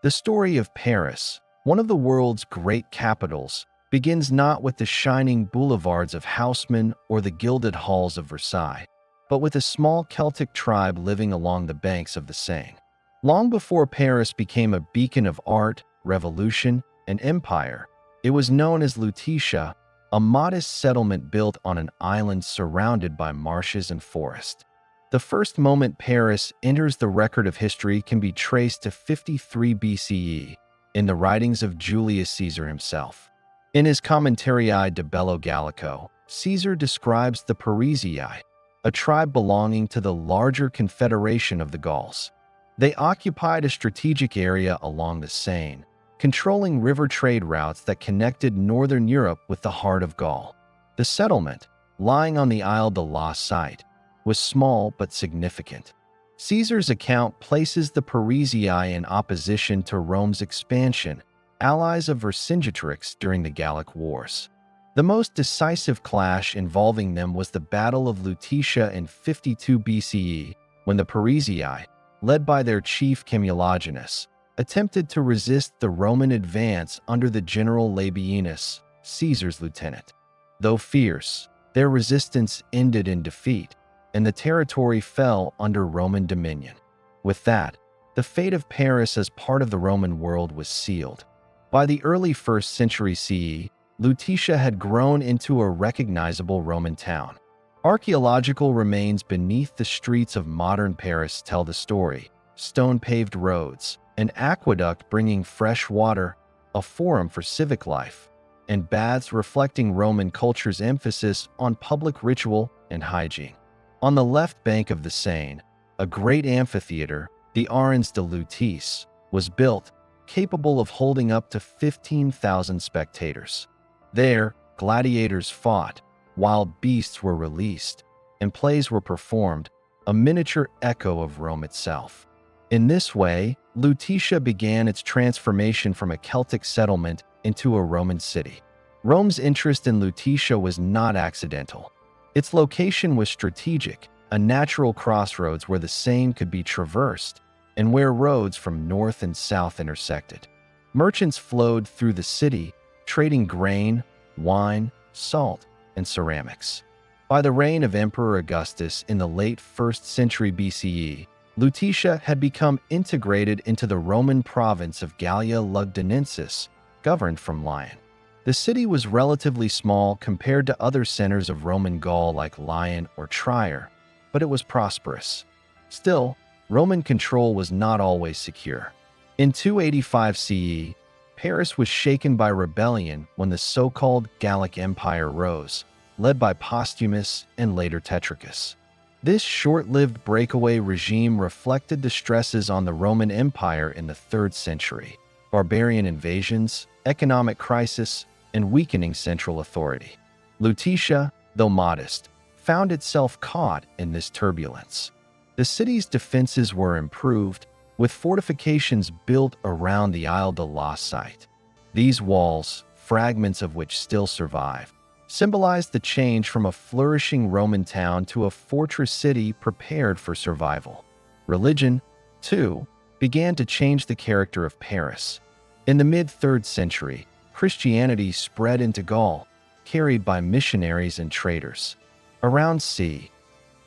The story of Paris, one of the world's great capitals, begins not with the shining boulevards of Haussmann or the gilded halls of Versailles, but with a small Celtic tribe living along the banks of the Seine. Long before Paris became a beacon of art, revolution, and empire, it was known as Lutetia, a modest settlement built on an island surrounded by marshes and forest. The first moment Paris enters the record of history can be traced to 53 BCE in the writings of Julius Caesar himself. In his Commentarii de Bello Gallico, Caesar describes the Parisii, a tribe belonging to the larger confederation of the Gauls. They occupied a strategic area along the Seine, controlling river trade routes that connected northern Europe with the heart of Gaul. The settlement, lying on the Isle de la Cite, was small but significant. Caesar's account places the Parisii in opposition to Rome's expansion, allies of Vercingetorix during the Gallic Wars. The most decisive clash involving them was the Battle of Lutetia in 52 BCE, when the Parisii, led by their chief Camulogenius, attempted to resist the Roman advance under the general Labienus, Caesar's lieutenant. Though fierce, their resistance ended in defeat, and the territory fell under Roman dominion. With that, the fate of Paris as part of the Roman world was sealed. By the early 1st century CE, Lutetia had grown into a recognizable Roman town. Archaeological remains beneath the streets of modern Paris tell the story: stone-paved roads, an aqueduct bringing fresh water, a forum for civic life, and baths reflecting Roman culture's emphasis on public ritual and hygiene. On the left bank of the Seine, a great amphitheater, the Arènes de Lutetia, was built, capable of holding up to 15,000 spectators. There, gladiators fought, wild beasts were released, and plays were performed, a miniature echo of Rome itself. In this way, Lutetia began its transformation from a Celtic settlement into a Roman city. Rome's interest in Lutetia was not accidental. Its location was strategic, a natural crossroads where the Seine could be traversed and where roads from north and south intersected. Merchants flowed through the city, trading grain, wine, salt, and ceramics. By the reign of Emperor Augustus in the late 1st century BCE, Lutetia had become integrated into the Roman province of Gallia Lugdunensis, governed from Lyon. The city was relatively small compared to other centers of Roman Gaul like Lyon or Trier, but it was prosperous. Still, Roman control was not always secure. In 285 CE, Paris was shaken by rebellion when the so-called Gallic Empire rose, led by Postumus and later Tetricus. This short-lived breakaway regime reflected the stresses on the Roman Empire in the 3rd century: barbarian invasions, economic crisis, and weakening central authority. Lutetia, though modest, found itself caught in this turbulence. The city's defenses were improved, with fortifications built around the Isle de la Cite. These walls, fragments of which still survive, symbolized the change from a flourishing Roman town to a fortress city prepared for survival. Religion, too, began to change the character of Paris. In the mid-3rd century, Christianity spread into Gaul, carried by missionaries and traders. Around c.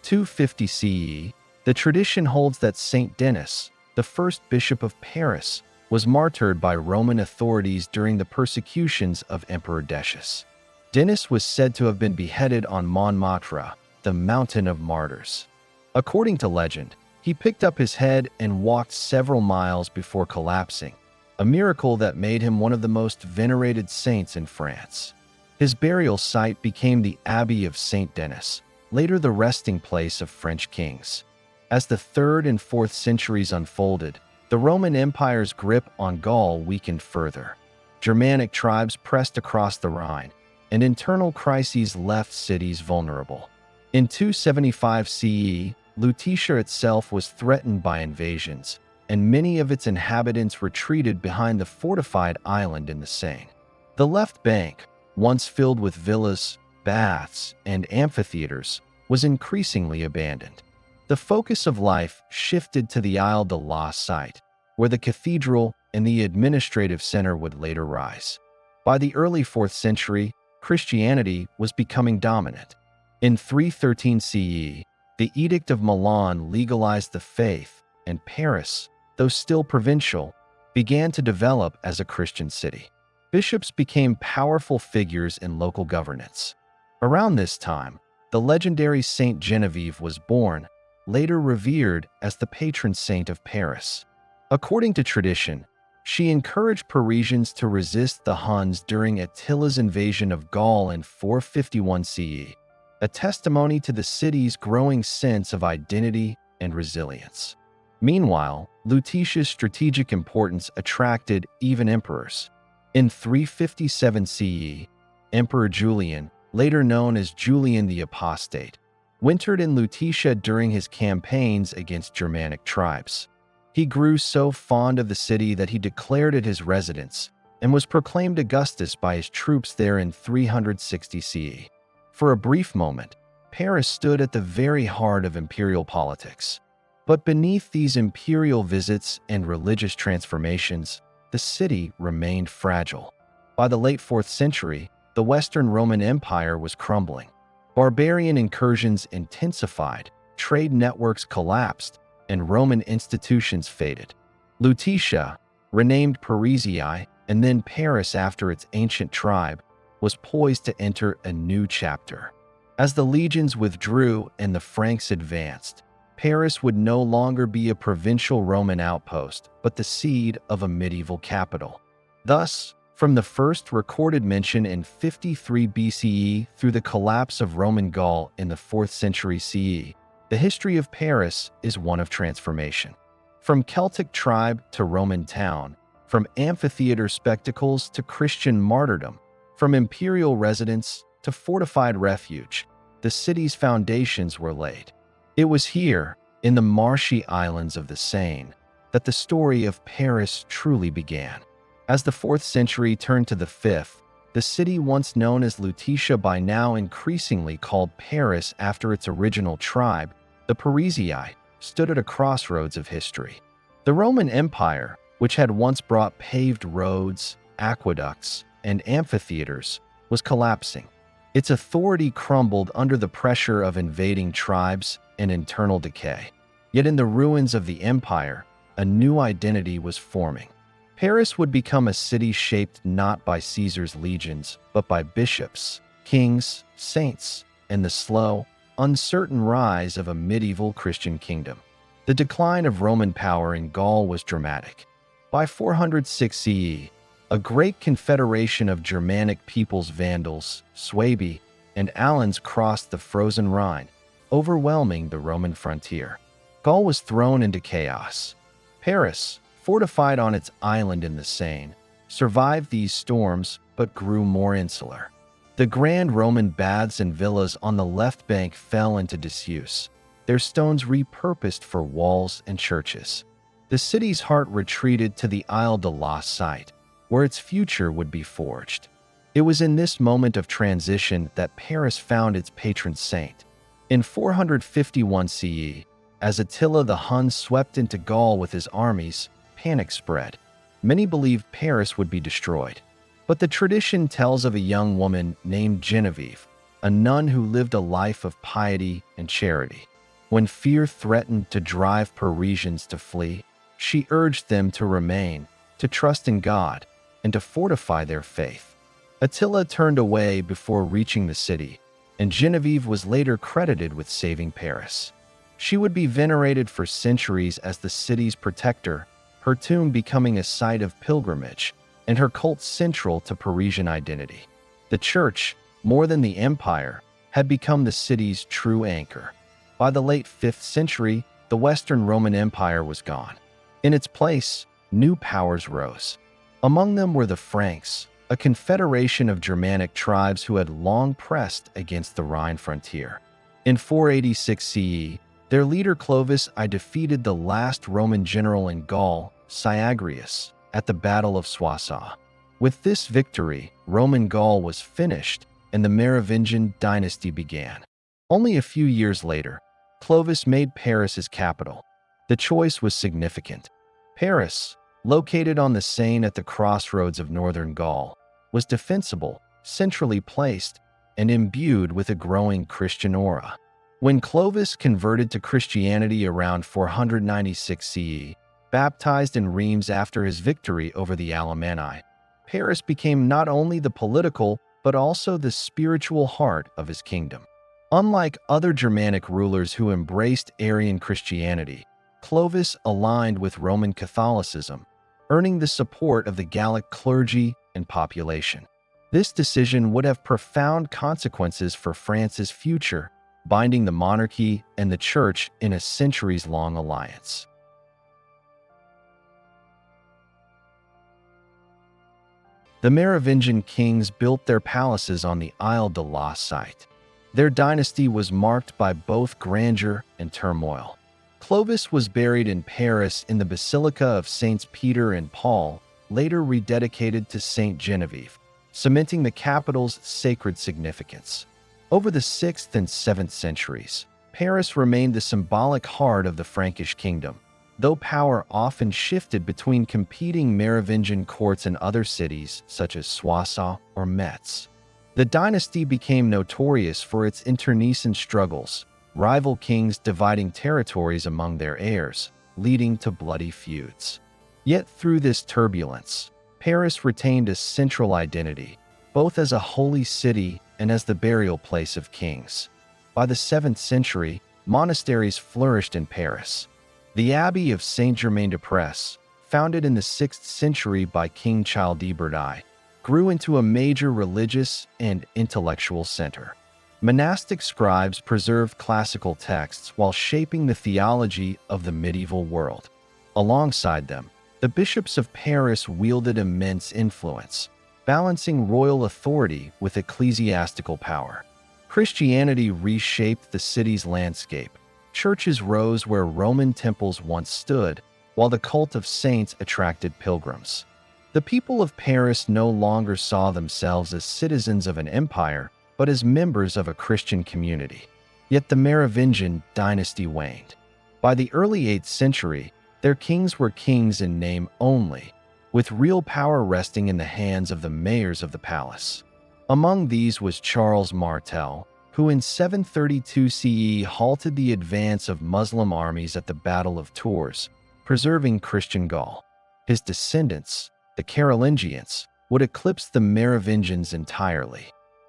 250 CE, the tradition holds that Saint Denis, the first bishop of Paris, was martyred by Roman authorities during the persecutions of Emperor Decius. Denis was said to have been beheaded on Montmartre, the Mountain of Martyrs. According to legend, he picked up his head and walked several miles before collapsing, a miracle that made him one of the most venerated saints in France. His burial site became the Abbey of Saint Denis, later the resting place of French kings. As the 3rd and 4th centuries unfolded, the Roman Empire's grip on Gaul weakened further. Germanic tribes pressed across the Rhine, and internal crises left cities vulnerable. In 275 CE, Lutetia itself was threatened by invasions, and many of its inhabitants retreated behind the fortified island in the Seine. The left bank, once filled with villas, baths, and amphitheaters, was increasingly abandoned. The focus of life shifted to the Isle de la Cite, where the cathedral and the administrative center would later rise. By the early 4th century, Christianity was becoming dominant. In 313 CE, the Edict of Milan legalized the faith, and Paris, though still provincial, began to develop as a Christian city. Bishops became powerful figures in local governance. Around this time, the legendary Saint Genevieve was born, later revered as the patron saint of Paris. According to tradition, she encouraged Parisians to resist the Huns during Attila's invasion of Gaul in 451 CE, a testimony to the city's growing sense of identity and resilience. Meanwhile, Lutetia's strategic importance attracted even emperors. In 357 CE, Emperor Julian, later known as Julian the Apostate, wintered in Lutetia during his campaigns against Germanic tribes. He grew so fond of the city that he declared it his residence and was proclaimed Augustus by his troops there in 360 CE. For a brief moment, Paris stood at the very heart of imperial politics. But beneath these imperial visits and religious transformations, the city remained fragile. By the late 4th century, the Western Roman Empire was crumbling. Barbarian incursions intensified, trade networks collapsed, and Roman institutions faded. Lutetia, renamed Parisii and then Paris after its ancient tribe, was poised to enter a new chapter. As the legions withdrew and the Franks advanced, Paris would no longer be a provincial Roman outpost, but the seed of a medieval capital. Thus, from the first recorded mention in 53 BCE through the collapse of Roman Gaul in the 4th century CE, the history of Paris is one of transformation. From Celtic tribe to Roman town, from amphitheater spectacles to Christian martyrdom, from imperial residence to fortified refuge, the city's foundations were laid. It was here, in the marshy islands of the Seine, that the story of Paris truly began. As the 4th century turned to the 5th, the city once known as Lutetia by now increasingly called Paris after its original tribe, the Parisii, stood at a crossroads of history. The Roman Empire, which had once brought paved roads, aqueducts, and amphitheaters, was collapsing. Its authority crumbled under the pressure of invading tribes and internal decay. Yet in the ruins of the empire, a new identity was forming. Paris would become a city shaped not by Caesar's legions, but by bishops, kings, saints, and the slow, uncertain rise of a medieval Christian kingdom. The decline of Roman power in Gaul was dramatic. By 406 CE, a great confederation of Germanic peoples, Vandals, Suebi, and Alans crossed the frozen Rhine, overwhelming the Roman frontier. Gaul was thrown into chaos. Paris, fortified on its island in the Seine, survived these storms but grew more insular. The grand Roman baths and villas on the left bank fell into disuse, their stones repurposed for walls and churches. The city's heart retreated to the Isle de la site, where its future would be forged. It was in this moment of transition that Paris found its patron saint. In 451 CE, as Attila the Hun swept into Gaul with his armies, panic spread. Many believed Paris would be destroyed. But the tradition tells of a young woman named Genevieve, a nun who lived a life of piety and charity. When fear threatened to drive Parisians to flee, she urged them to remain, to trust in God, and to fortify their faith. Attila turned away before reaching the city, and Genevieve was later credited with saving Paris. She would be venerated for centuries as the city's protector, her tomb becoming a site of pilgrimage, and her cult central to Parisian identity. The church, more than the empire, had become the city's true anchor. By the late 5th century, the Western Roman Empire was gone. In its place, new powers rose. Among them were the Franks, a confederation of Germanic tribes who had long pressed against the Rhine frontier. In 486 CE, their leader Clovis I defeated the last Roman general in Gaul, Syagrius, at the Battle of Soissons. With this victory, Roman Gaul was finished and the Merovingian dynasty began. Only a few years later, Clovis made Paris his capital. The choice was significant. Paris, located on the Seine at the crossroads of northern Gaul, was defensible, centrally placed, and imbued with a growing Christian aura. When Clovis converted to Christianity around 496 CE, baptized in Reims after his victory over the Alemanni, Paris became not only the political but also the spiritual heart of his kingdom. Unlike other Germanic rulers who embraced Arian Christianity, Clovis aligned with Roman Catholicism, earning the support of the Gallic clergy and population. This decision would have profound consequences for France's future, binding the monarchy and the church in a centuries-long alliance. The Merovingian kings built their palaces on the Isle de la site. Their dynasty was marked by both grandeur and turmoil. Clovis was buried in Paris in the Basilica of Saints Peter and Paul, later rededicated to Saint Genevieve, cementing the capital's sacred significance. Over the 6th and 7th centuries, Paris remained the symbolic heart of the Frankish kingdom, though power often shifted between competing Merovingian courts in other cities such as Soissons or Metz. The dynasty became notorious for its internecine struggles, rival kings dividing territories among their heirs, leading to bloody feuds. Yet through this turbulence, Paris retained a central identity, both as a holy city and as the burial place of kings. By the 7th century, monasteries flourished in Paris. The Abbey of Saint-Germain-des-Prés, founded in the 6th century by King Childebert I, grew into a major religious and intellectual center. Monastic scribes preserved classical texts while shaping the theology of the medieval world. Alongside them, the bishops of Paris wielded immense influence, balancing royal authority with ecclesiastical power. Christianity reshaped the city's landscape. Churches rose where Roman temples once stood, while the cult of saints attracted pilgrims. The people of Paris no longer saw themselves as citizens of an empire, but as members of a Christian community. Yet the Merovingian dynasty waned. By the early 8th century, their kings were kings in name only, with real power resting in the hands of the mayors of the palace. Among these was Charles Martel, who in 732 CE halted the advance of Muslim armies at the Battle of Tours, preserving Christian Gaul. His descendants, the Carolingians, would eclipse the Merovingians entirely.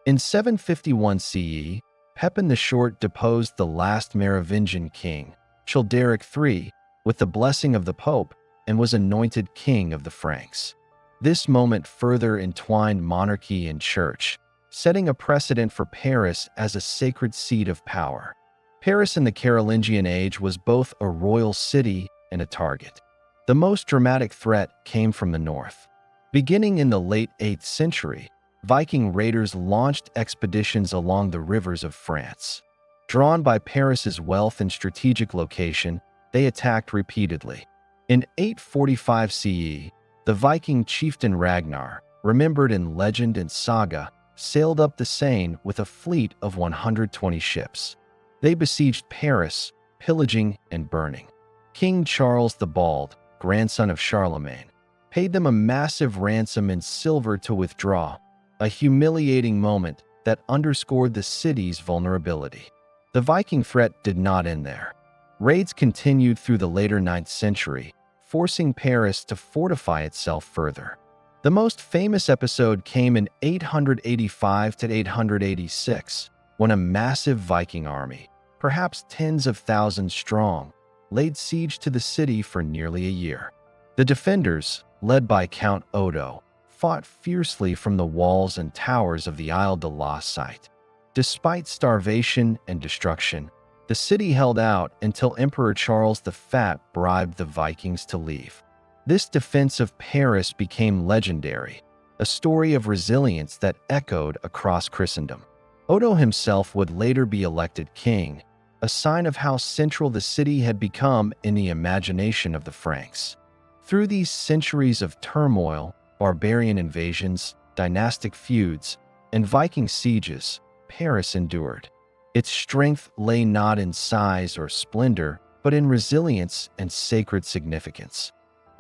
In 751 CE, Pepin the Short deposed the last Merovingian king, Childeric III, with the blessing of the Pope, and was anointed king of the Franks. This moment further entwined monarchy and church, setting a precedent for Paris as a sacred seat of power. Paris in the Carolingian age was both a royal city and a target. The most dramatic threat came from the north. Beginning in the late 8th century, Viking raiders launched expeditions along the rivers of France. Drawn by Paris's wealth and strategic location, they attacked repeatedly. In 845 CE, the Viking chieftain Ragnar, remembered in legend and saga, sailed up the Seine with a fleet of 120 ships. They besieged Paris, pillaging and burning. King Charles the Bald, grandson of Charlemagne, paid them a massive ransom in silver to withdraw, a humiliating moment that underscored the city's vulnerability. The Viking threat did not end there. Raids continued through the later 9th century, forcing Paris to fortify itself further. The most famous episode came in 885 to 886, when a massive Viking army, perhaps tens of thousands strong, laid siege to the city for nearly a year. The defenders, led by Count Odo, fought fiercely from the walls and towers of the Isle de la site. Despite starvation and destruction, the city held out until Emperor Charles the Fat bribed the Vikings to leave. This defense of Paris became legendary, a story of resilience that echoed across Christendom. Odo himself would later be elected king, a sign of how central the city had become in the imagination of the Franks. Through these centuries of turmoil, barbarian invasions, dynastic feuds, and Viking sieges, Paris endured. Its strength lay not in size or splendor, but in resilience and sacred significance.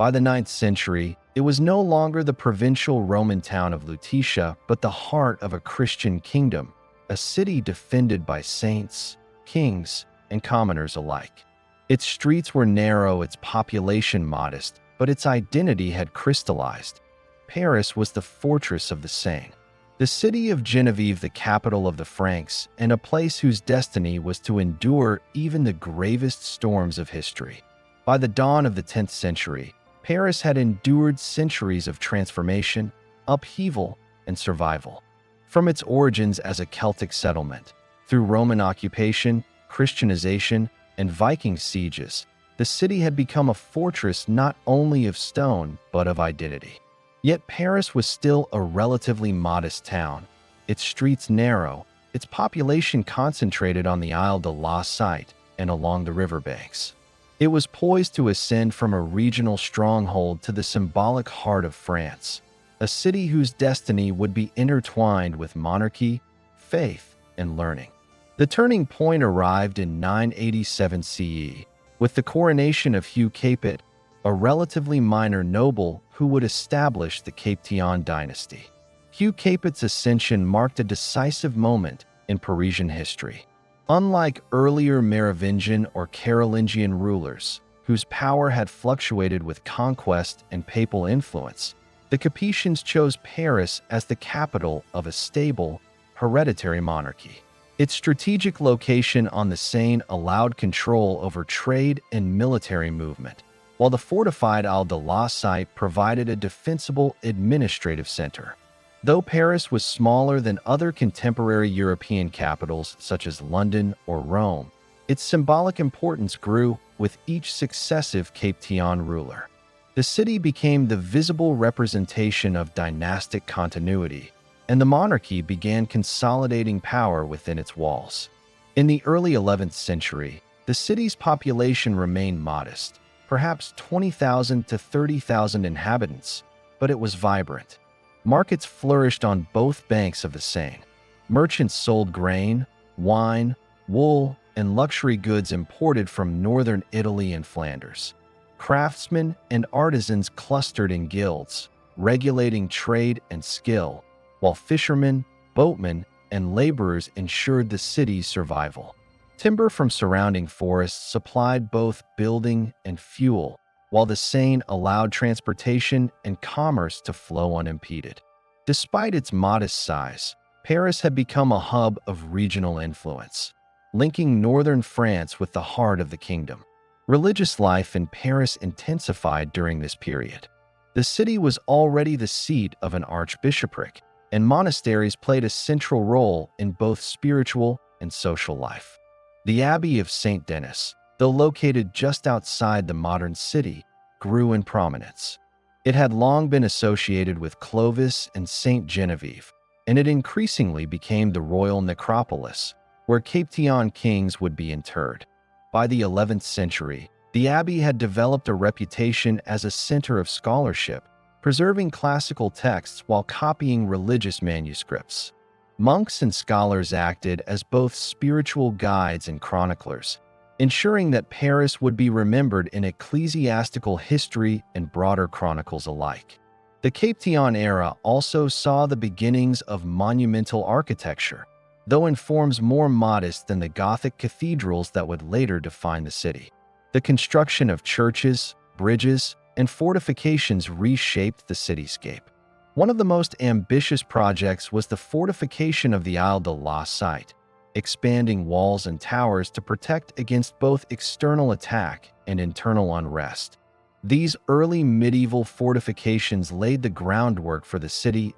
By the 9th century, it was no longer the provincial Roman town of Lutetia, but the heart of a Christian kingdom, a city defended by saints, kings, and commoners alike. Its streets were narrow, its population modest, but its identity had crystallized. Paris was the fortress of the Seine, the city of Genevieve, the capital of the Franks, and a place whose destiny was to endure even the gravest storms of history. By the dawn of the 10th century, Paris had endured centuries of transformation, upheaval, and survival. From its origins as a Celtic settlement, through Roman occupation, Christianization, and Viking sieges, the city had become a fortress not only of stone but of identity. Yet Paris was still a relatively modest town, its streets narrow, its population concentrated on the Isle de la Cite and along the riverbanks. It was poised to ascend from a regional stronghold to the symbolic heart of France, a city whose destiny would be intertwined with monarchy, faith, and learning. The turning point arrived in 987 CE, with the coronation of Hugh Capet, a relatively minor noble who would establish the Capetian dynasty. Hugh Capet's ascension marked a decisive moment in Parisian history. Unlike earlier Merovingian or Carolingian rulers, whose power had fluctuated with conquest and papal influence, the Capetians chose Paris as the capital of a stable, hereditary monarchy. Its strategic location on the Seine allowed control over trade and military movement, while the fortified Isle de la Cite provided a defensible administrative center. Though Paris was smaller than other contemporary European capitals such as London or Rome, its symbolic importance grew with each successive Capetian ruler. The city became the visible representation of dynastic continuity, and the monarchy began consolidating power within its walls. In the early 11th century, the city's population remained modest, perhaps 20,000 to 30,000 inhabitants, but it was vibrant. Markets flourished on both banks of the Seine. Merchants sold grain, wine, wool, and luxury goods imported from northern Italy and Flanders. Craftsmen and artisans clustered in guilds, regulating trade and skill, while fishermen, boatmen, and laborers ensured the city's survival. Timber from surrounding forests supplied both building and fuel, while the Seine allowed transportation and commerce to flow unimpeded. Despite its modest size, Paris had become a hub of regional influence, linking northern France with the heart of the kingdom. Religious life in Paris intensified during this period. The city was already the seat of an archbishopric, and monasteries played a central role in both spiritual and social life. The Abbey of Saint Denis, though located just outside the modern city, grew in prominence. It had long been associated with Clovis and Saint Genevieve, and it increasingly became the royal necropolis, where Capetian kings would be interred. By the 11th century, the abbey had developed a reputation as a center of scholarship, preserving classical texts while copying religious manuscripts. Monks and scholars acted as both spiritual guides and chroniclers, ensuring that Paris would be remembered in ecclesiastical history and broader chronicles alike. The Capetian era also saw the beginnings of monumental architecture, though in forms more modest than the Gothic cathedrals that would later define the city. The construction of churches, bridges, and fortifications reshaped the cityscape. One of the most ambitious projects was the fortification of the Isle de la Cite, expanding walls and towers to protect against both external attack and internal unrest. These early medieval fortifications laid the groundwork for the city's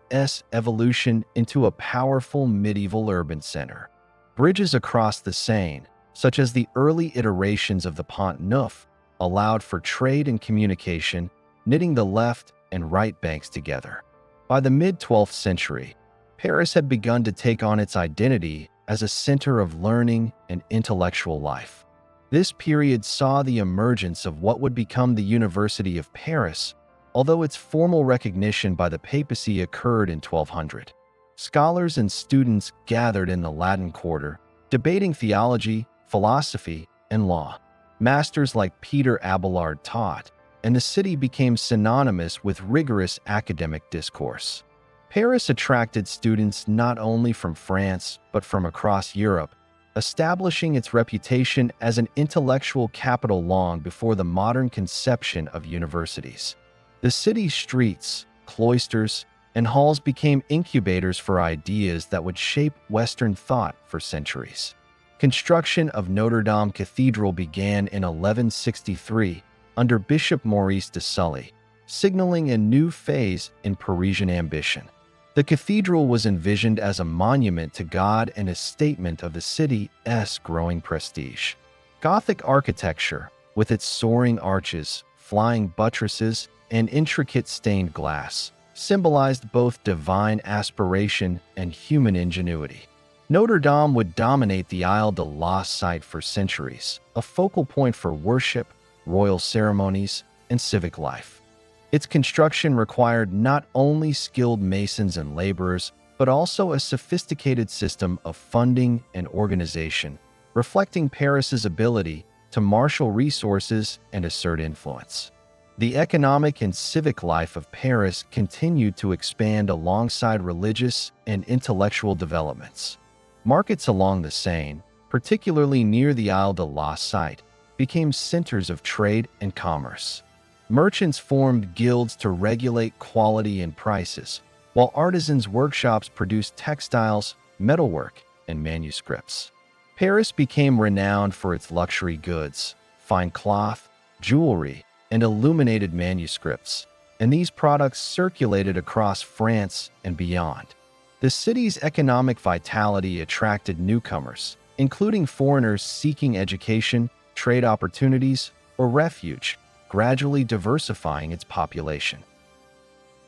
evolution into a powerful medieval urban center. Bridges across the Seine, such as the early iterations of the Pont Neuf, allowed for trade and communication, knitting the left and right banks together. By the mid-12th century, Paris had begun to take on its identity as a center of learning and intellectual life. This period saw the emergence of what would become the University of Paris, although its formal recognition by the papacy occurred in 1200. Scholars and students gathered in the Latin Quarter, debating theology, philosophy, and law. Masters like Peter Abelard taught, and the city became synonymous with rigorous academic discourse. Paris attracted students not only from France but from across Europe, establishing its reputation as an intellectual capital long before the modern conception of universities. The city's streets, cloisters, and halls became incubators for ideas that would shape Western thought for centuries. Construction of Notre-Dame Cathedral began in 1163 under Bishop Maurice de Sully, signaling a new phase in Parisian ambition. The cathedral was envisioned as a monument to God and a statement of the city's growing prestige. Gothic architecture, with its soaring arches, flying buttresses, and intricate stained glass, symbolized both divine aspiration and human ingenuity. Notre Dame would dominate the Isle de la site for centuries, a focal point for worship, royal ceremonies, and civic life. Its construction required not only skilled masons and laborers, but also a sophisticated system of funding and organization, reflecting Paris's ability to marshal resources and assert influence. The economic and civic life of Paris continued to expand alongside religious and intellectual developments. Markets along the Seine, particularly near the Isle de la Cite, became centers of trade and commerce. Merchants formed guilds to regulate quality and prices, while artisans' workshops produced textiles, metalwork, and manuscripts. Paris became renowned for its luxury goods, fine cloth, jewelry, and illuminated manuscripts, and these products circulated across France and beyond. The city's economic vitality attracted newcomers, including foreigners seeking education, trade opportunities, or refuge, gradually diversifying its population.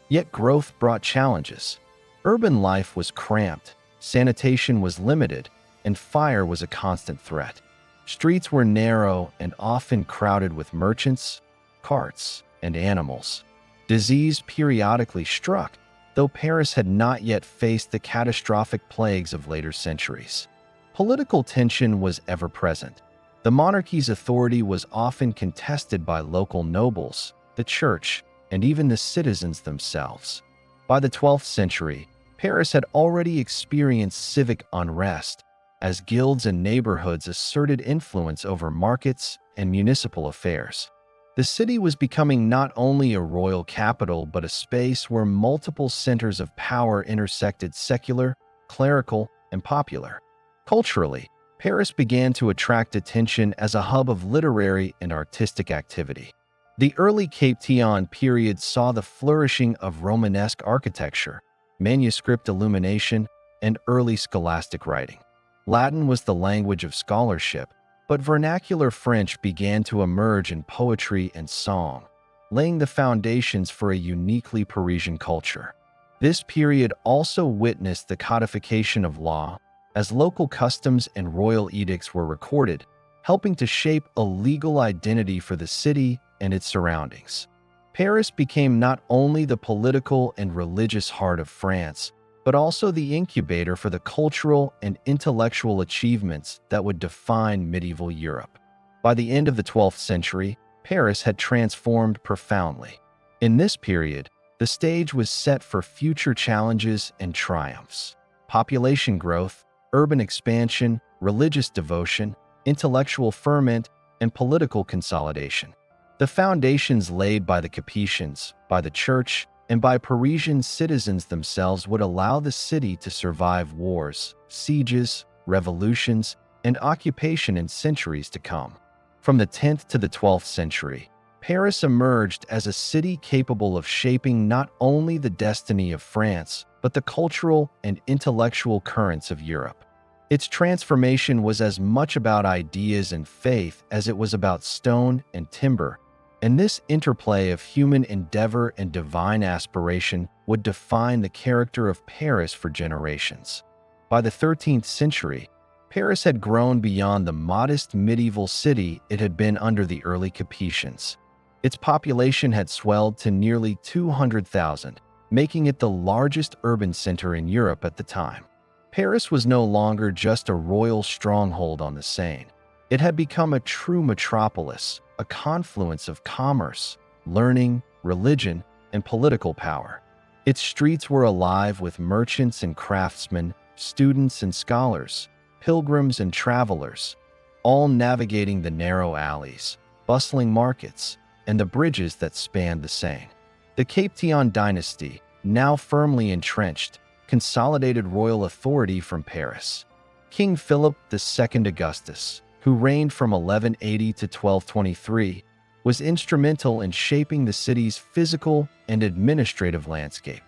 Yet growth brought challenges. Urban life was cramped, sanitation was limited, and fire was a constant threat. Streets were narrow and often crowded with merchants, carts, and animals. Disease periodically struck, though Paris had not yet faced the catastrophic plagues of later centuries. Political tension was ever present. The monarchy's authority was often contested by local nobles, the church, and even the citizens themselves. By the 12th century, Paris had already experienced civic unrest, as guilds and neighborhoods asserted influence over markets and municipal affairs. The city was becoming not only a royal capital but a space where multiple centers of power intersected: secular, clerical, and popular. Culturally, Paris began to attract attention as a hub of literary and artistic activity. The early Capetian period saw the flourishing of Romanesque architecture, manuscript illumination, and early scholastic writing. Latin was the language of scholarship, but vernacular French began to emerge in poetry and song, laying the foundations for a uniquely Parisian culture. This period also witnessed the codification of law, as local customs and royal edicts were recorded, helping to shape a legal identity for the city and its surroundings. Paris became not only the political and religious heart of France, but also the incubator for the cultural and intellectual achievements that would define medieval Europe. By the end of the 12th century, Paris had transformed profoundly. In this period, the stage was set for future challenges and triumphs. Population growth, urban expansion, religious devotion, intellectual ferment, and political consolidation. The foundations laid by the Capetians, by the church, and by Parisian citizens themselves would allow the city to survive wars, sieges, revolutions, and occupation in centuries to come. From the 10th to the 12th century, Paris emerged as a city capable of shaping not only the destiny of France, but the cultural and intellectual currents of Europe. Its transformation was as much about ideas and faith as it was about stone and timber, and this interplay of human endeavor and divine aspiration would define the character of Paris for generations. By the 13th century, Paris had grown beyond the modest medieval city it had been under the early Capetians. Its population had swelled to nearly 200,000, making it the largest urban center in Europe at the time. Paris was no longer just a royal stronghold on the Seine. It had become a true metropolis, a confluence of commerce, learning, religion, and political power. Its streets were alive with merchants and craftsmen, students and scholars, pilgrims and travelers, all navigating the narrow alleys, bustling markets, and the bridges that spanned the Seine. The Capetian dynasty, now firmly entrenched, consolidated royal authority from Paris. King Philip II Augustus, who reigned from 1180 to 1223, was instrumental in shaping the city's physical and administrative landscape.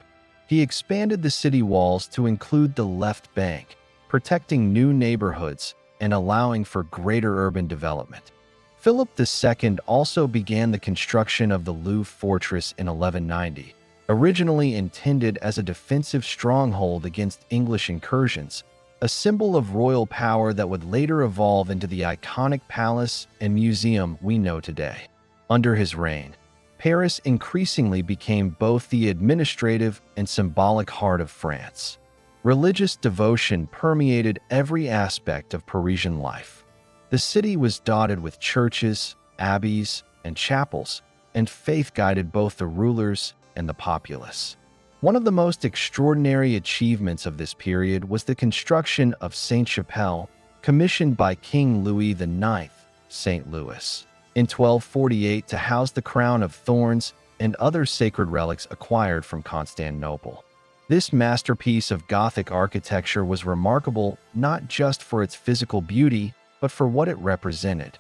He expanded the city walls to include the left bank, protecting new neighborhoods and allowing for greater urban development. Philip II also began the construction of the Louvre fortress in 1190, originally intended as a defensive stronghold against English incursions, a symbol of royal power that would later evolve into the iconic palace and museum we know today. Under his reign, Paris increasingly became both the administrative and symbolic heart of France. Religious devotion permeated every aspect of Parisian life. The city was dotted with churches, abbeys, and chapels, and faith guided both the rulers and the populace. One of the most extraordinary achievements of this period was the construction of Sainte-Chapelle, commissioned by King Louis IX, St. Louis, in 1248 to house the crown of thorns and other sacred relics acquired from Constantinople. This masterpiece of Gothic architecture was remarkable not just for its physical beauty, but for what it represented: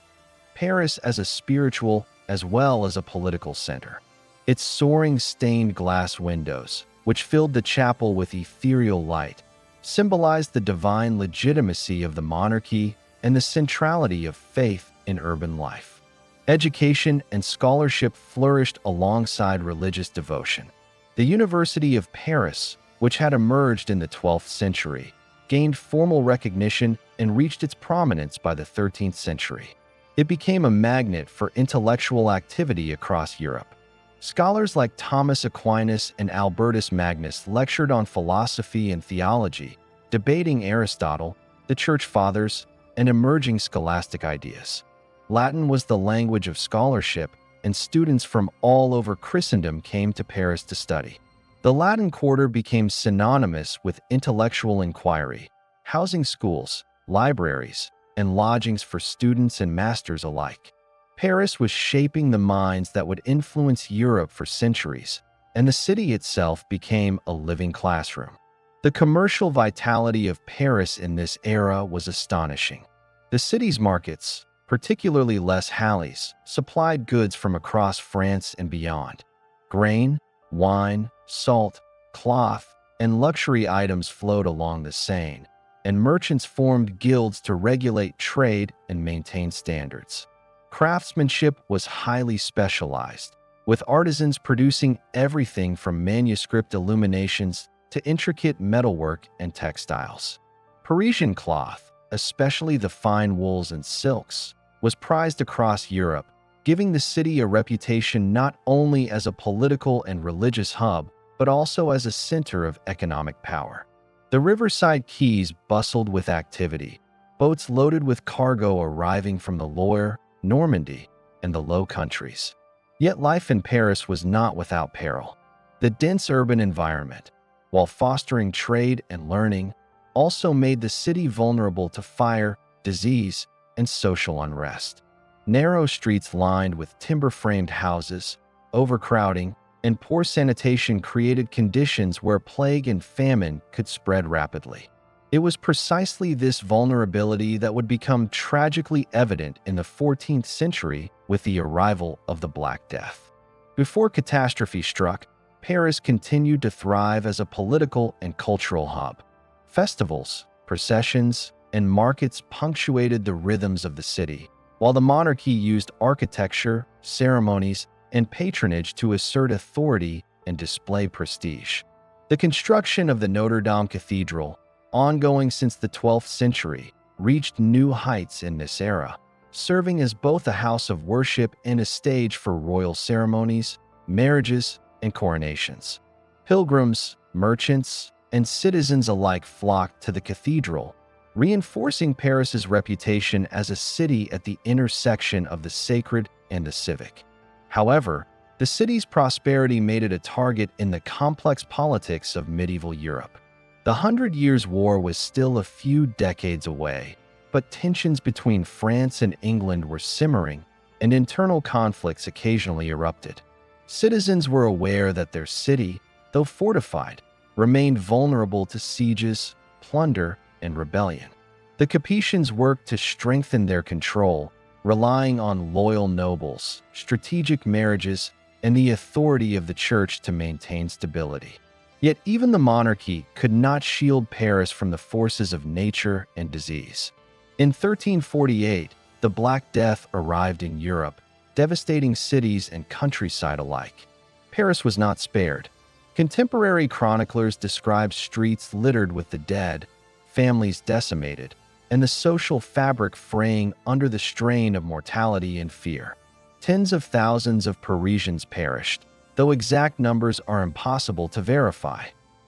Paris as a spiritual as well as a political center. Its soaring stained glass windows, which filled the chapel with ethereal light, symbolized the divine legitimacy of the monarchy and the centrality of faith in urban life. Education and scholarship flourished alongside religious devotion. The University of Paris, which had emerged in the 12th century, gained formal recognition and reached its prominence by the 13th century. It became a magnet for intellectual activity across Europe. Scholars like Thomas Aquinas and Albertus Magnus lectured on philosophy and theology, debating Aristotle, the Church Fathers, and emerging scholastic ideas. Latin was the language of scholarship, and students from all over Christendom came to Paris to study. The Latin Quarter became synonymous with intellectual inquiry, housing schools, libraries, and lodgings for students and masters alike. Paris was shaping the minds that would influence Europe for centuries, and the city itself became a living classroom. The commercial vitality of Paris in this era was astonishing. The city's markets, particularly Les Halles, supplied goods from across France and beyond. Grain, wine, salt, cloth, and luxury items flowed along the Seine, and merchants formed guilds to regulate trade and maintain standards. Craftsmanship was highly specialized, with artisans producing everything from manuscript illuminations to intricate metalwork and textiles. Parisian cloth, especially the fine wools and silks, was prized across Europe, giving the city a reputation not only as a political and religious hub, but also as a center of economic power. The riverside quays bustled with activity, boats loaded with cargo arriving from the Loire, Normandy, and the Low Countries. Yet life in Paris was not without peril. The dense urban environment, while fostering trade and learning, also made the city vulnerable to fire, disease, and social unrest. Narrow streets lined with timber-framed houses, overcrowding, and poor sanitation created conditions where plague and famine could spread rapidly. It was precisely this vulnerability that would become tragically evident in the 14th century with the arrival of the Black Death. Before catastrophe struck, Paris continued to thrive as a political and cultural hub. Festivals, processions, and markets punctuated the rhythms of the city, while the monarchy used architecture, ceremonies, and patronage to assert authority and display prestige. The construction of the Notre-Dame Cathedral, ongoing since the 12th century, reached new heights in this era, serving as both a house of worship and a stage for royal ceremonies, marriages, and coronations. Pilgrims, merchants, and citizens alike flocked to the cathedral, reinforcing Paris's reputation as a city at the intersection of the sacred and the civic. However, The city's prosperity made it a target in the complex politics of medieval Europe. The Hundred Years' War was still a few decades away, but tensions between France and England were simmering, and internal conflicts occasionally erupted. Citizens were aware that their city, though fortified, remained vulnerable to sieges, plunder, and rebellion. The Capetians worked to strengthen their control, relying on loyal nobles, strategic marriages, and the authority of the church to maintain stability. Yet even the monarchy could not shield Paris from the forces of nature and disease. In 1348, the Black Death arrived in Europe, devastating cities and countryside alike. Paris was not spared. Contemporary chroniclers describe streets littered with the dead, families decimated, and the social fabric fraying under the strain of mortality and fear. Tens of thousands of Parisians perished, though exact numbers are impossible to verify.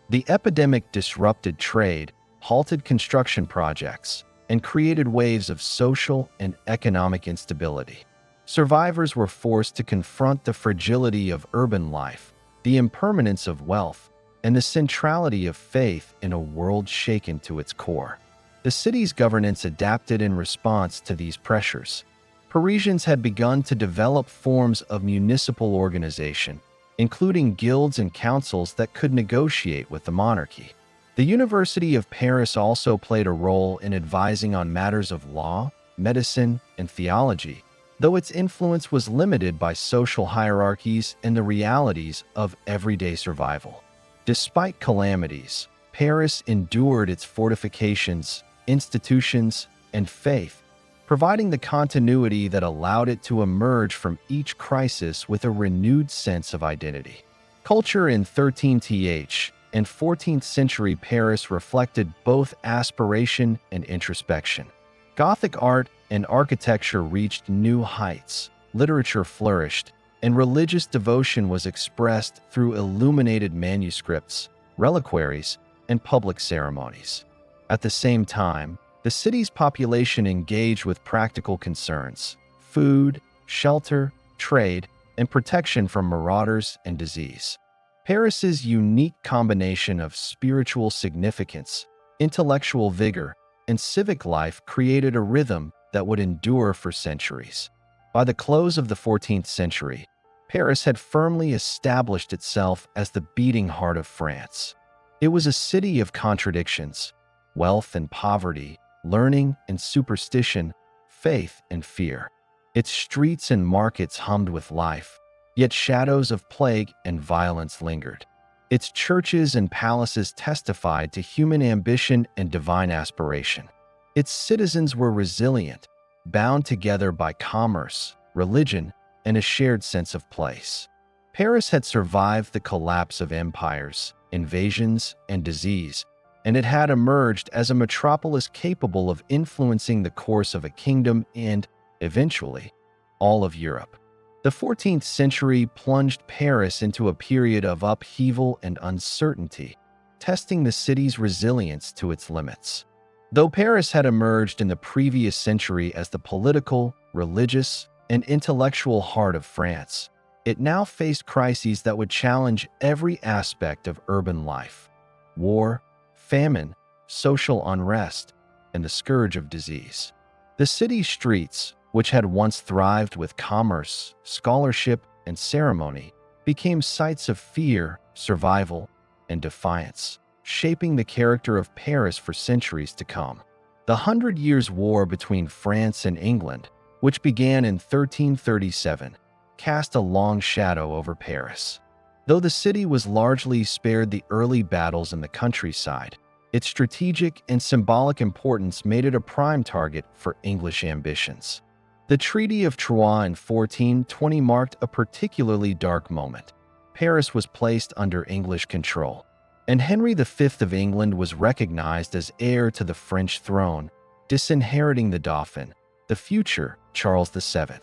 The epidemic disrupted trade, halted construction projects, and created waves of social and economic instability. Survivors were forced to confront the fragility of urban life, the impermanence of wealth, and the centrality of faith in a world shaken to its core. The city's governance adapted in response to these pressures. Parisians had begun to develop forms of municipal organization, including guilds and councils that could negotiate with the monarchy. The University of Paris also played a role in advising on matters of law, medicine, and theology, though its influence was limited by social hierarchies and the realities of everyday survival. Despite calamities, Paris endured its fortifications, institutions, and faith, providing the continuity that allowed it to emerge from each crisis with a renewed sense of identity. Culture in 13th and 14th century Paris reflected both aspiration and introspection. Gothic art and architecture reached new heights, literature flourished, and religious devotion was expressed through illuminated manuscripts, reliquaries, and public ceremonies. At the same time, the city's population engaged with practical concerns: food, shelter, trade, and protection from marauders and disease. Paris's unique combination of spiritual significance, intellectual vigor, and civic life created a rhythm that would endure for centuries. By the close of the 14th century, Paris had firmly established itself as the beating heart of France. It was a city of contradictions: wealth and poverty, learning and superstition, faith and fear. Its streets and markets hummed with life, yet shadows of plague and violence lingered. Its churches and palaces testified to human ambition and divine aspiration. Its citizens were resilient, bound together by commerce, religion, and a shared sense of place. Paris had survived the collapse of empires, invasions, and disease, and it had emerged as a metropolis capable of influencing the course of a kingdom and, eventually, all of Europe. The 14th century plunged Paris into a period of upheaval and uncertainty, testing the city's resilience to its limits. Though Paris had emerged in the previous century as the political, religious, and intellectual heart of France, it now faced crises that would challenge every aspect of urban life: war, famine, social unrest, and the scourge of disease. The city's streets, which had once thrived with commerce, scholarship, and ceremony, became sites of fear, survival, and defiance, shaping the character of Paris for centuries to come. The Hundred Years' War between France and England, which began in 1337, cast a long shadow over Paris. Though the city was largely spared the early battles in the countryside, its strategic and symbolic importance made it a prime target for English ambitions. The Treaty of Troyes in 1420 marked a particularly dark moment. Paris was placed under English control, and Henry V of England was recognized as heir to the French throne, disinheriting the Dauphin, the future Charles VII.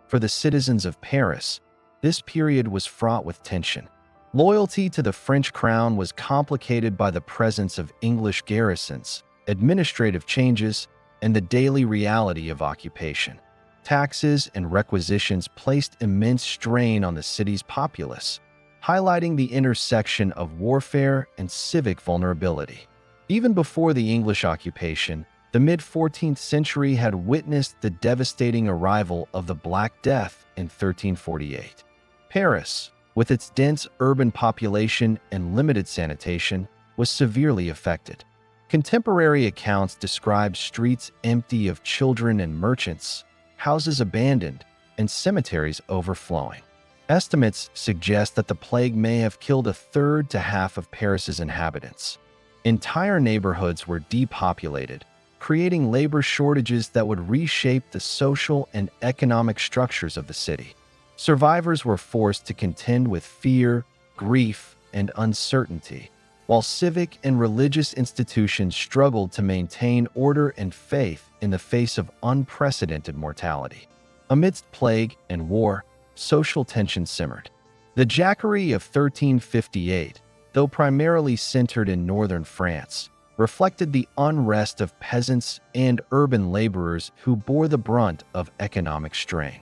For the citizens of Paris, this period was fraught with tension. Loyalty to the French crown was complicated by the presence of English garrisons, administrative changes, and the daily reality of occupation. taxes and requisitions placed immense strain on the city's populace, highlighting the intersection of warfare and civic vulnerability. Even before the English occupation, the mid-14th century had witnessed the devastating arrival of the Black Death in 1348. Paris, with its dense urban population and limited sanitation, was severely affected. Contemporary accounts describe streets empty of children and merchants, houses abandoned, and cemeteries overflowing. Estimates suggest that the plague may have killed a third to half of Paris's inhabitants. Entire neighborhoods were depopulated, creating labor shortages that would reshape the social and economic structures of the city. Survivors were forced to contend with fear, grief, and uncertainty, while civic and religious institutions struggled to maintain order and faith in the face of unprecedented mortality. Amidst plague and war, social tension simmered. The Jacquerie of 1358, though primarily centered in northern France, reflected the unrest of peasants and urban laborers who bore the brunt of economic strain.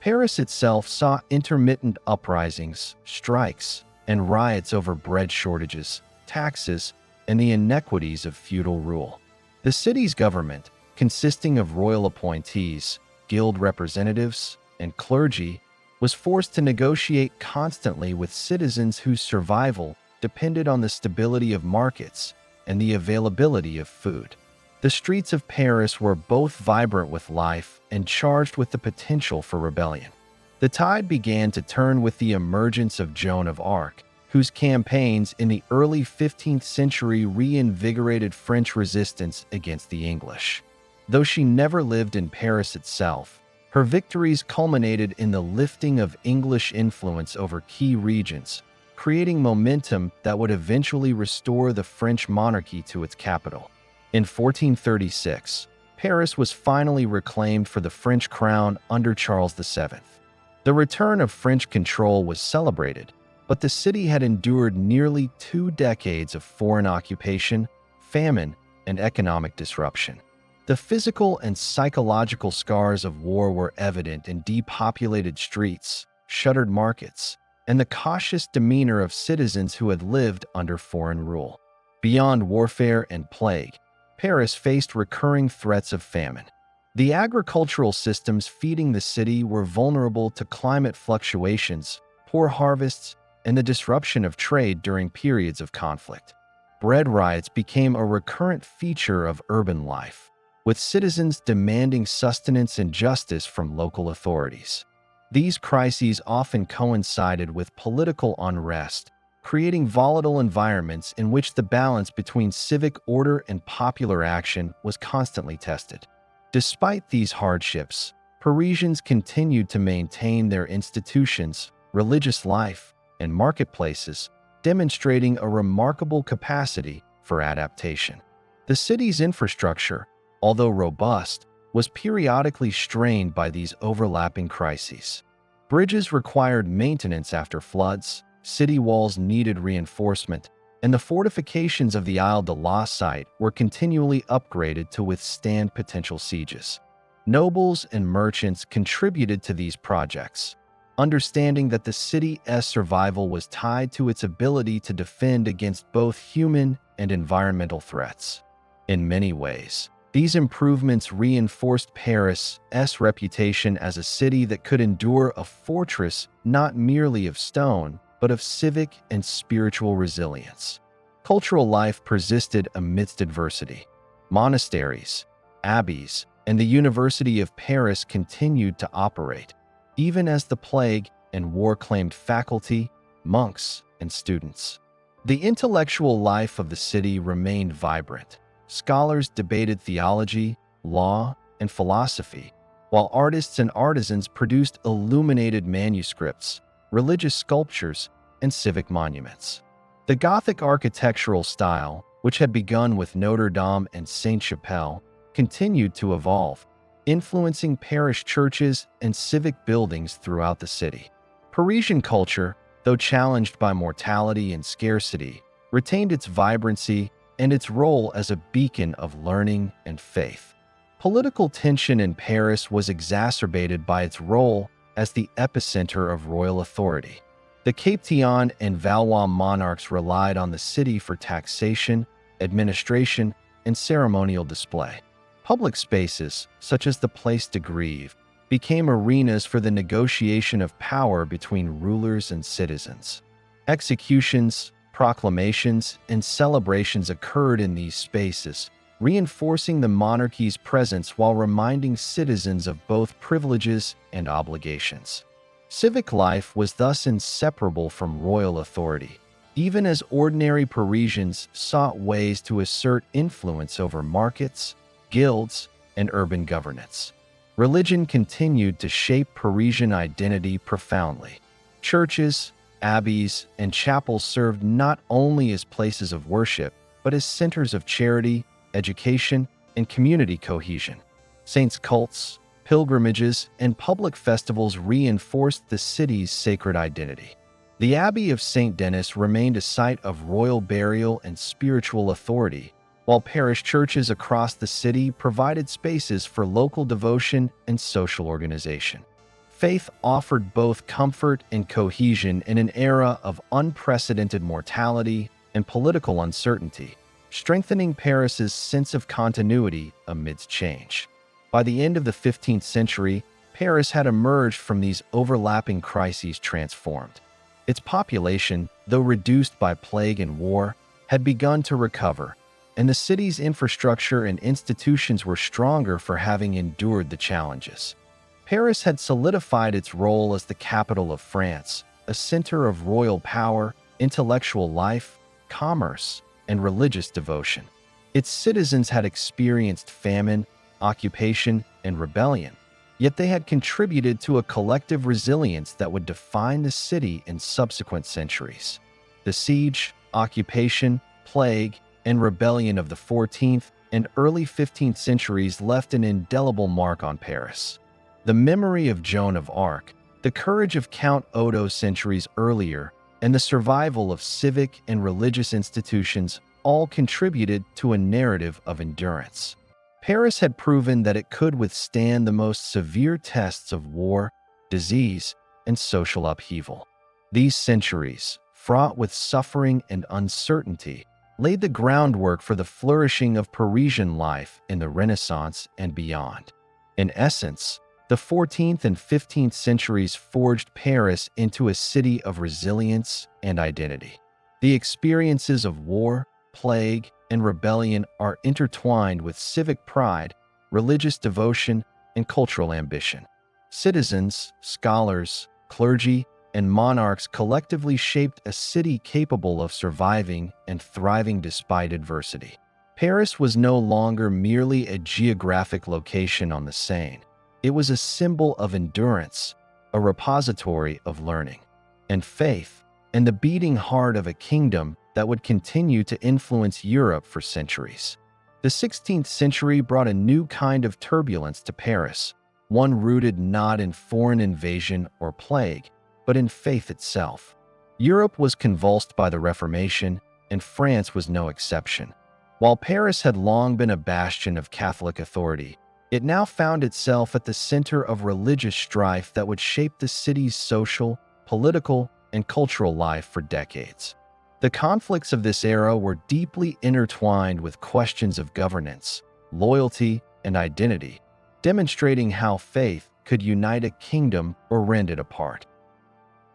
Paris itself saw intermittent uprisings, strikes, and riots over bread shortages, taxes, and the inequities of feudal rule. The city's government, consisting of royal appointees, guild representatives, and clergy, was forced to negotiate constantly with citizens whose survival depended on the stability of markets and the availability of food. The streets of Paris were both vibrant with life and charged with the potential for rebellion. The tide began to turn with the emergence of Joan of Arc, whose campaigns in the early 15th century reinvigorated French resistance against the English. Though she never lived in Paris itself, her victories culminated in the lifting of English influence over key regions, creating momentum that would eventually restore the French monarchy to its capital. In 1436, Paris was finally reclaimed for the French crown under Charles VII. The return of French control was celebrated, but the city had endured nearly 2 decades of foreign occupation, famine, and economic disruption. The physical and psychological scars of war were evident in depopulated streets, shuttered markets, and the cautious demeanor of citizens who had lived under foreign rule. Beyond warfare and plague, Paris faced recurring threats of famine. The agricultural systems feeding the city were vulnerable to climate fluctuations, poor harvests, and the disruption of trade during periods of conflict. Bread riots became a recurrent feature of urban life, with citizens demanding sustenance and justice from local authorities. These crises often coincided with political unrest, creating volatile environments in which the balance between civic order and popular action was constantly tested. Despite these hardships, Parisians continued to maintain their institutions, religious life, and marketplaces, demonstrating a remarkable capacity for adaptation. The city's infrastructure, although robust, was periodically strained by these overlapping crises. Bridges required maintenance after floods, city walls needed reinforcement, and the fortifications of the Isle de la site were continually upgraded to withstand potential sieges. Nobles and merchants contributed to these projects, understanding that the city's survival was tied to its ability to defend against both human and environmental threats. In many ways, these improvements reinforced Paris's reputation as a city that could endure a fortress not merely of stone, but of civic and spiritual resilience. Cultural life persisted amidst adversity. Monasteries, abbeys, and the University of Paris continued to operate, even as the plague and war claimed faculty, monks, and students. The intellectual life of the city remained vibrant. Scholars debated theology, law, and philosophy, while artists and artisans produced illuminated manuscripts, religious sculptures, and civic monuments. The Gothic architectural style, which had begun with Notre-Dame and Sainte-Chapelle, continued to evolve, influencing parish churches and civic buildings throughout the city. Parisian culture, though challenged by mortality and scarcity, retained its vibrancy and its role as a beacon of learning and faith. Political tension in Paris was exacerbated by its role as the epicenter of royal authority. The Capetian and Valois monarchs relied on the city for taxation, administration, and ceremonial display. Public spaces, such as the Place de Grève, became arenas for the negotiation of power between rulers and citizens. Executions, proclamations, and celebrations occurred in these spaces, reinforcing the monarchy's presence while reminding citizens of both privileges and obligations. Civic life was thus inseparable from royal authority, even as ordinary Parisians sought ways to assert influence over markets, guilds, and urban governance. Religion continued to shape Parisian identity profoundly. Churches, abbeys, and chapels served not only as places of worship, but as centers of charity, education, and community cohesion. Saints' cults, pilgrimages, and public festivals reinforced the city's sacred identity. The Abbey of Saint Denis remained a site of royal burial and spiritual authority, while parish churches across the city provided spaces for local devotion and social organization. Faith offered both comfort and cohesion in an era of unprecedented mortality and political uncertainty, strengthening Paris's sense of continuity amidst change. By the end of the 15th century, Paris had emerged from these overlapping crises transformed. Its population, though reduced by plague and war, had begun to recover, and the city's infrastructure and institutions were stronger for having endured the challenges. Paris had solidified its role as the capital of France, a center of royal power, intellectual life, commerce, and religious devotion. Its citizens had experienced famine, occupation, and rebellion, yet they had contributed to a collective resilience that would define the city in subsequent centuries. The siege, occupation, plague, and rebellion of the 14th and early 15th centuries left an indelible mark on Paris. The memory of Joan of Arc, the courage of Count Odo centuries earlier, and the survival of civic and religious institutions all contributed to a narrative of endurance. Paris had proven that it could withstand the most severe tests of war, disease, and social upheaval. These centuries, fraught with suffering and uncertainty, laid the groundwork for the flourishing of Parisian life in the Renaissance and beyond. In essence, the 14th and 15th centuries forged Paris into a city of resilience and identity. The experiences of war, plague, and rebellion are intertwined with civic pride, religious devotion, and cultural ambition. Citizens, scholars, clergy, and monarchs collectively shaped a city capable of surviving and thriving despite adversity. Paris was no longer merely a geographic location on the Seine. It was a symbol of endurance, a repository of learning and faith, and the beating heart of a kingdom that would continue to influence Europe for centuries. The 16th century brought a new kind of turbulence to Paris, one rooted not in foreign invasion or plague, but in faith itself. Europe was convulsed by the Reformation, and France was no exception. While Paris had long been a bastion of Catholic authority, it now found itself at the center of religious strife that would shape the city's social, political, and cultural life for decades. The conflicts of this era were deeply intertwined with questions of governance, loyalty, and identity, demonstrating how faith could unite a kingdom or rend it apart.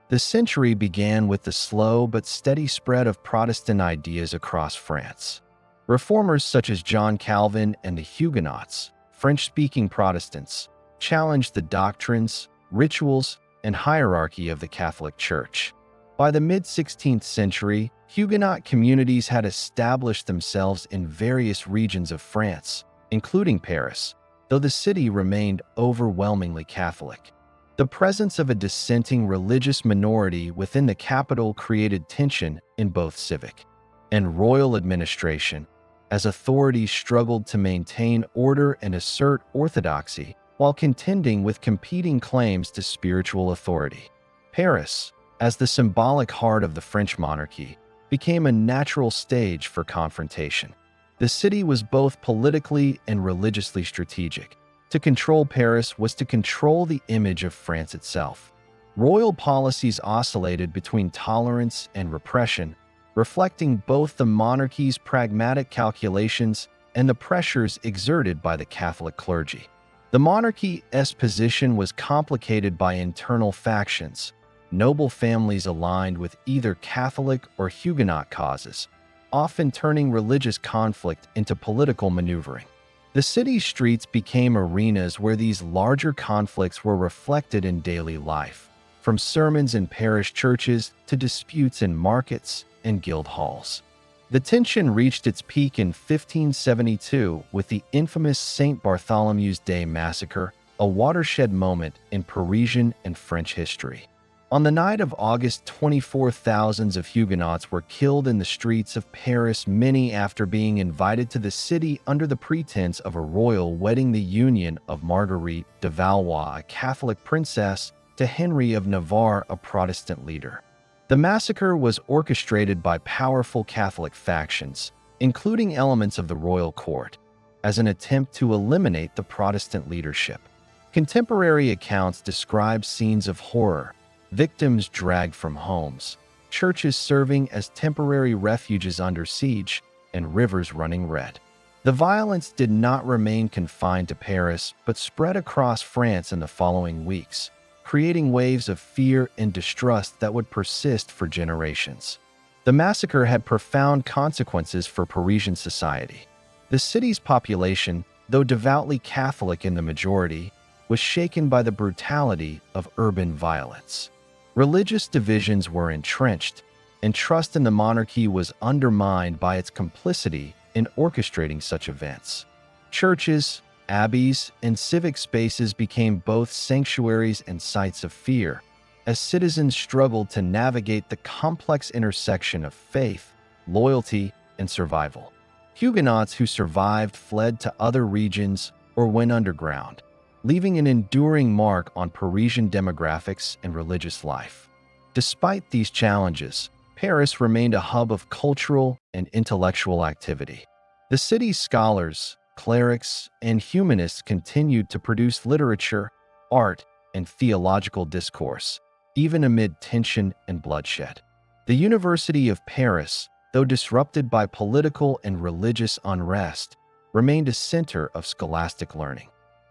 The century began with the slow but steady spread of Protestant ideas across France. Reformers such as John Calvin and the Huguenots, French-speaking Protestants, challenged the doctrines, rituals, and hierarchy of the Catholic Church. By the mid-16th century, Huguenot communities had established themselves in various regions of France, including Paris, though the city remained overwhelmingly Catholic. The presence of a dissenting religious minority within the capital created tension in both civic and royal administration, as authorities struggled to maintain order and assert orthodoxy while contending with competing claims to spiritual authority. Paris, as the symbolic heart of the French monarchy, became a natural stage for confrontation. The city was both politically and religiously strategic. To control Paris was to control the image of France itself. Royal policies oscillated between tolerance and repression, reflecting both the monarchy's pragmatic calculations and the pressures exerted by the Catholic clergy. The monarchy's position was complicated by internal factions, noble families aligned with either Catholic or Huguenot causes, often turning religious conflict into political maneuvering. The city's streets became arenas where these larger conflicts were reflected in daily life, from sermons in parish churches to disputes in markets and guild halls. The tension reached its peak in 1572 with the infamous St. Bartholomew's Day massacre, a watershed moment in Parisian and French history. On the night of August 24, thousands of Huguenots were killed in the streets of Paris, many after being invited to the city under the pretense of a royal wedding, the union of Marguerite de Valois, a Catholic princess, to Henry of Navarre, a Protestant leader. The massacre was orchestrated by powerful Catholic factions, including elements of the royal court, as an attempt to eliminate the Protestant leadership. Contemporary accounts describe scenes of horror, victims dragged from homes, churches serving as temporary refuges under siege, and rivers running red. The violence did not remain confined to Paris, but spread across France in the following weeks, creating waves of fear and distrust that would persist for generations. The massacre had profound consequences for Parisian society. The city's population, though devoutly Catholic in the majority, was shaken by the brutality of urban violence. Religious divisions were entrenched, and trust in the monarchy was undermined by its complicity in orchestrating such events. Churches, abbeys, and civic spaces became both sanctuaries and sites of fear, as citizens struggled to navigate the complex intersection of faith, loyalty, and survival. Huguenots who survived fled to other regions or went underground, leaving an enduring mark on Parisian demographics and religious life. Despite these challenges, Paris remained a hub of cultural and intellectual activity. The city's scholars, clerics, and humanists continued to produce literature, art, and theological discourse, even amid tension and bloodshed. The University of Paris, though disrupted by political and religious unrest, remained a center of scholastic learning.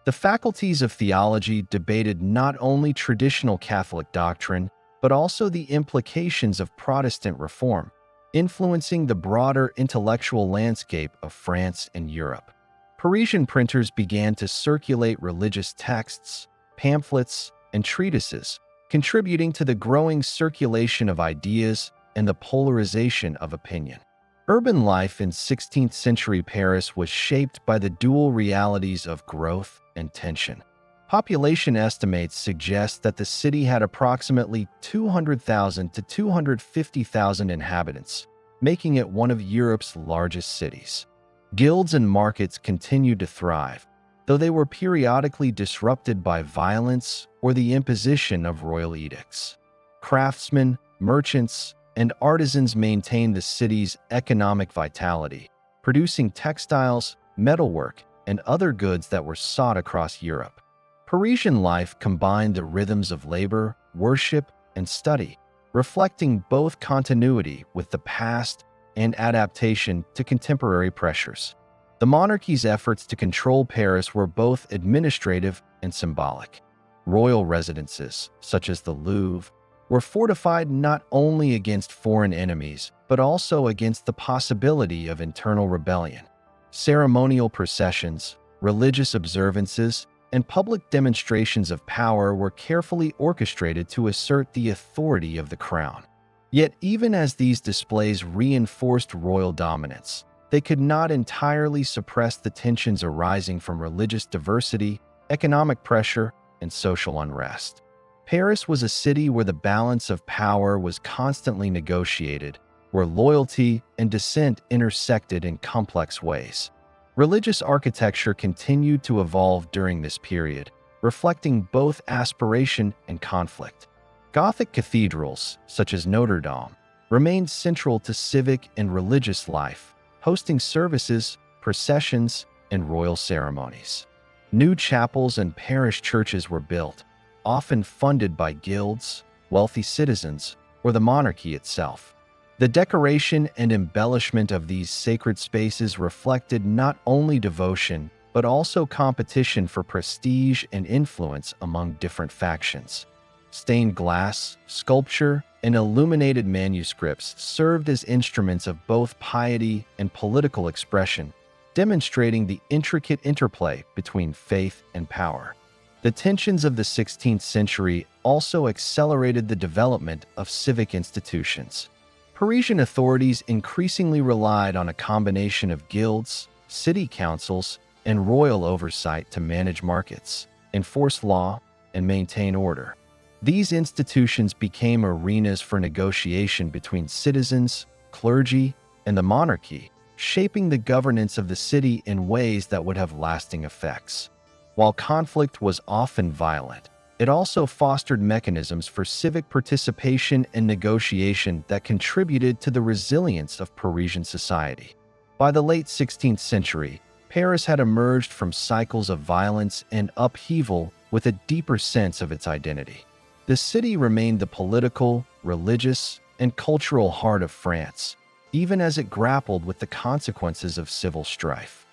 The faculties of theology debated not only traditional Catholic doctrine, but also the implications of Protestant reform, influencing the broader intellectual landscape of France and Europe. Parisian printers began to circulate religious texts, pamphlets, and treatises, contributing to the growing circulation of ideas and the polarization of opinion. Urban life in 16th-century Paris was shaped by the dual realities of growth and tension. Population estimates suggest that the city had approximately 200,000 to 250,000 inhabitants, making it one of Europe's largest cities. Guilds and markets continued to thrive, though they were periodically disrupted by violence or the imposition of royal edicts. Craftsmen, merchants, and artisans maintained the city's economic vitality, producing textiles, metalwork, and other goods that were sought across Europe. Parisian life combined the rhythms of labor, worship, and study, reflecting both continuity with the past and adaptation to contemporary pressures. The monarchy's efforts to control Paris were both administrative and symbolic. Royal residences, such as the Louvre, were fortified not only against foreign enemies, but also against the possibility of internal rebellion. Ceremonial processions, religious observances, and public demonstrations of power were carefully orchestrated to assert the authority of the crown. Yet even as these displays reinforced royal dominance, they could not entirely suppress the tensions arising from religious diversity, economic pressure, and social unrest. Paris was a city where the balance of power was constantly negotiated, where loyalty and dissent intersected in complex ways. Religious architecture continued to evolve during this period, reflecting both aspiration and conflict. Gothic cathedrals, such as Notre-Dame, remained central to civic and religious life, hosting services, processions, and royal ceremonies. New chapels and parish churches were built, often funded by guilds, wealthy citizens, or the monarchy itself. The decoration and embellishment of these sacred spaces reflected not only devotion, but also competition for prestige and influence among different factions. Stained glass, sculpture, and illuminated manuscripts served as instruments of both piety and political expression, demonstrating the intricate interplay between faith and power. The tensions of the 16th century also accelerated the development of civic institutions. Parisian authorities increasingly relied on a combination of guilds, city councils, and royal oversight to manage markets, enforce law, and maintain order. These institutions became arenas for negotiation between citizens, clergy, and the monarchy, shaping the governance of the city in ways that would have lasting effects. While conflict was often violent, it also fostered mechanisms for civic participation and negotiation that contributed to the resilience of Parisian society. By the late 16th century, Paris had emerged from cycles of violence and upheaval with a deeper sense of its identity. The city remained the political, religious, and cultural heart of France, even as it grappled with the consequences of civil strife.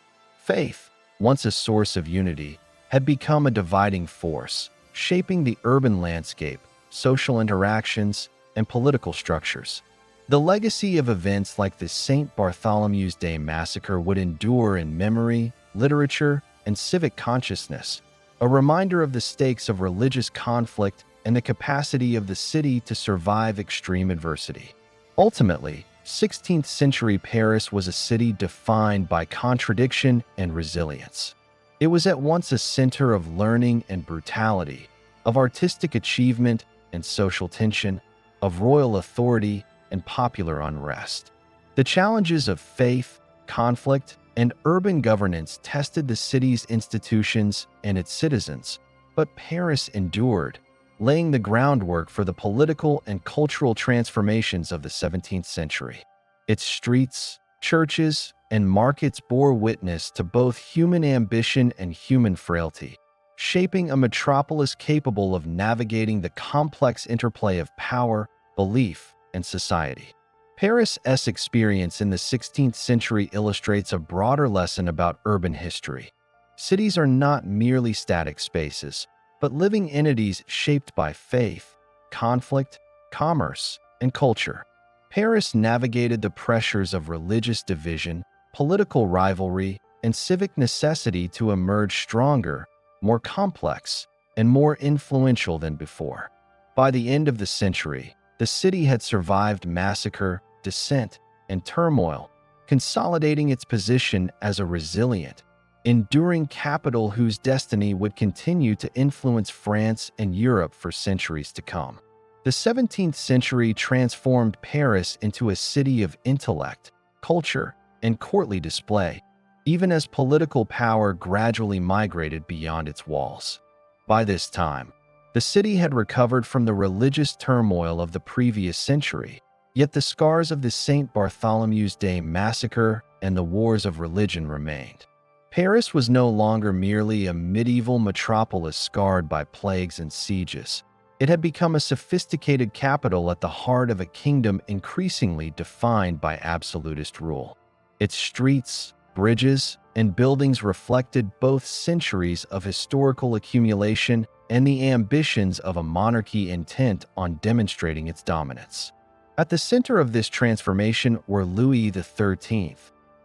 Faith, once a source of unity, had become a dividing force, shaping the urban landscape, social interactions, and political structures. The legacy of events like the St. Bartholomew's Day massacre would endure in memory, literature, and civic consciousness, a reminder of the stakes of religious conflict and the capacity of the city to survive extreme adversity. Ultimately, 16th century Paris was a city defined by contradiction and resilience. It was at once a center of learning and brutality, of artistic achievement and social tension, of royal authority and popular unrest. The challenges of faith, conflict, and urban governance tested the city's institutions and its citizens, but Paris endured, laying the groundwork for the political and cultural transformations of the 17th century. Its streets, churches, and markets bore witness to both human ambition and human frailty, shaping a metropolis capable of navigating the complex interplay of power, belief, and society. Paris's experience in the 16th century illustrates a broader lesson about urban history. Cities are not merely static spaces, but living entities shaped by faith, conflict, commerce, and culture. Paris navigated the pressures of religious division, political rivalry, and civic necessity to emerge stronger, more complex, and more influential than before. By the end of the century, the city had survived massacre, dissent, and turmoil, consolidating its position as a resilient, enduring capital whose destiny would continue to influence France and Europe for centuries to come. The 17th century transformed Paris into a city of intellect, culture, and courtly display, even as political power gradually migrated beyond its walls. By this time, the city had recovered from the religious turmoil of the previous century, yet the scars of the St. Bartholomew's Day massacre and the wars of religion remained. Paris was no longer merely a medieval metropolis scarred by plagues and sieges. It had become a sophisticated capital at the heart of a kingdom increasingly defined by absolutist rule. Its streets, bridges, and buildings reflected both centuries of historical accumulation and the ambitions of a monarchy intent on demonstrating its dominance. At the center of this transformation were Louis XIII,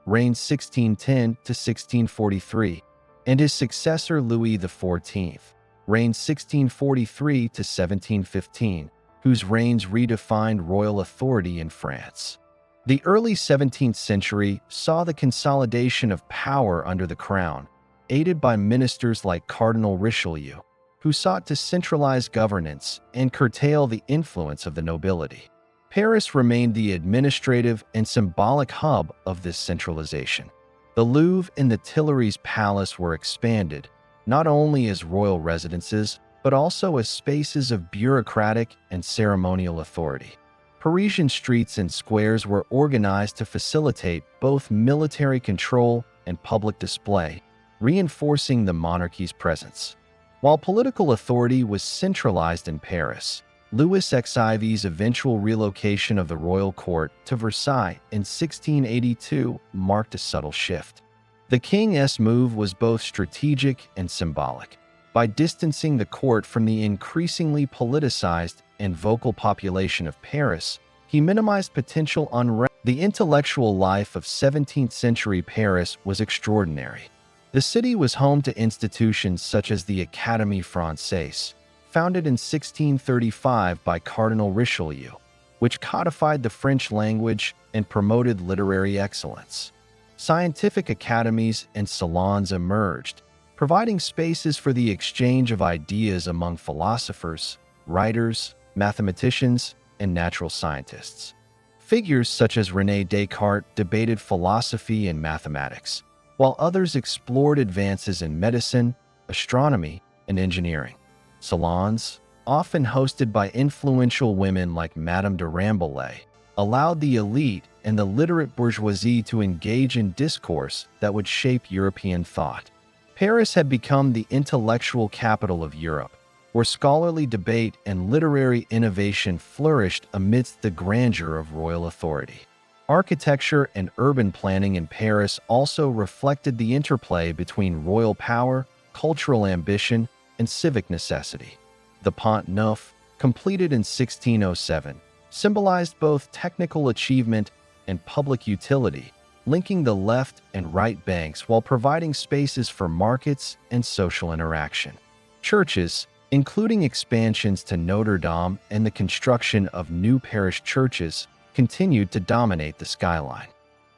reigned 1610 to 1643, and his successor Louis XIV, reigned 1643 to 1715, whose reigns redefined royal authority in France. The early 17th century saw the consolidation of power under the crown, aided by ministers like Cardinal Richelieu, who sought to centralize governance and curtail the influence of the nobility. Paris remained the administrative and symbolic hub of this centralization. The Louvre and the Tuileries Palace were expanded, not only as royal residences, but also as spaces of bureaucratic and ceremonial authority. Parisian streets and squares were organized to facilitate both military control and public display, reinforcing the monarchy's presence. While political authority was centralized in Paris, Louis XIV's eventual relocation of the royal court to Versailles in 1682 marked a subtle shift. The king's move was both strategic and symbolic. By distancing the court from the increasingly politicized and vocal population of Paris, he minimized potential unrest. The intellectual life of 17th-century Paris was extraordinary. The city was home to institutions such as the Académie Française, founded in 1635 by Cardinal Richelieu, which codified the French language and promoted literary excellence. Scientific academies and salons emerged, providing spaces for the exchange of ideas among philosophers, writers, mathematicians, and natural scientists. Figures such as René Descartes debated philosophy and mathematics, while others explored advances in medicine, astronomy, and engineering. Salons, often hosted by influential women like Madame de Rambouillet, allowed the elite and the literate bourgeoisie to engage in discourse that would shape European thought. Paris had become the intellectual capital of Europe, where scholarly debate and literary innovation flourished amidst the grandeur of royal authority. Architecture and urban planning in Paris also reflected the interplay between royal power, cultural ambition, and civic necessity. The Pont Neuf, completed in 1607, symbolized both technical achievement and public utility, linking the left and right banks while providing spaces for markets and social interaction. Churches, including expansions to Notre-Dame and the construction of new parish churches, continued to dominate the skyline.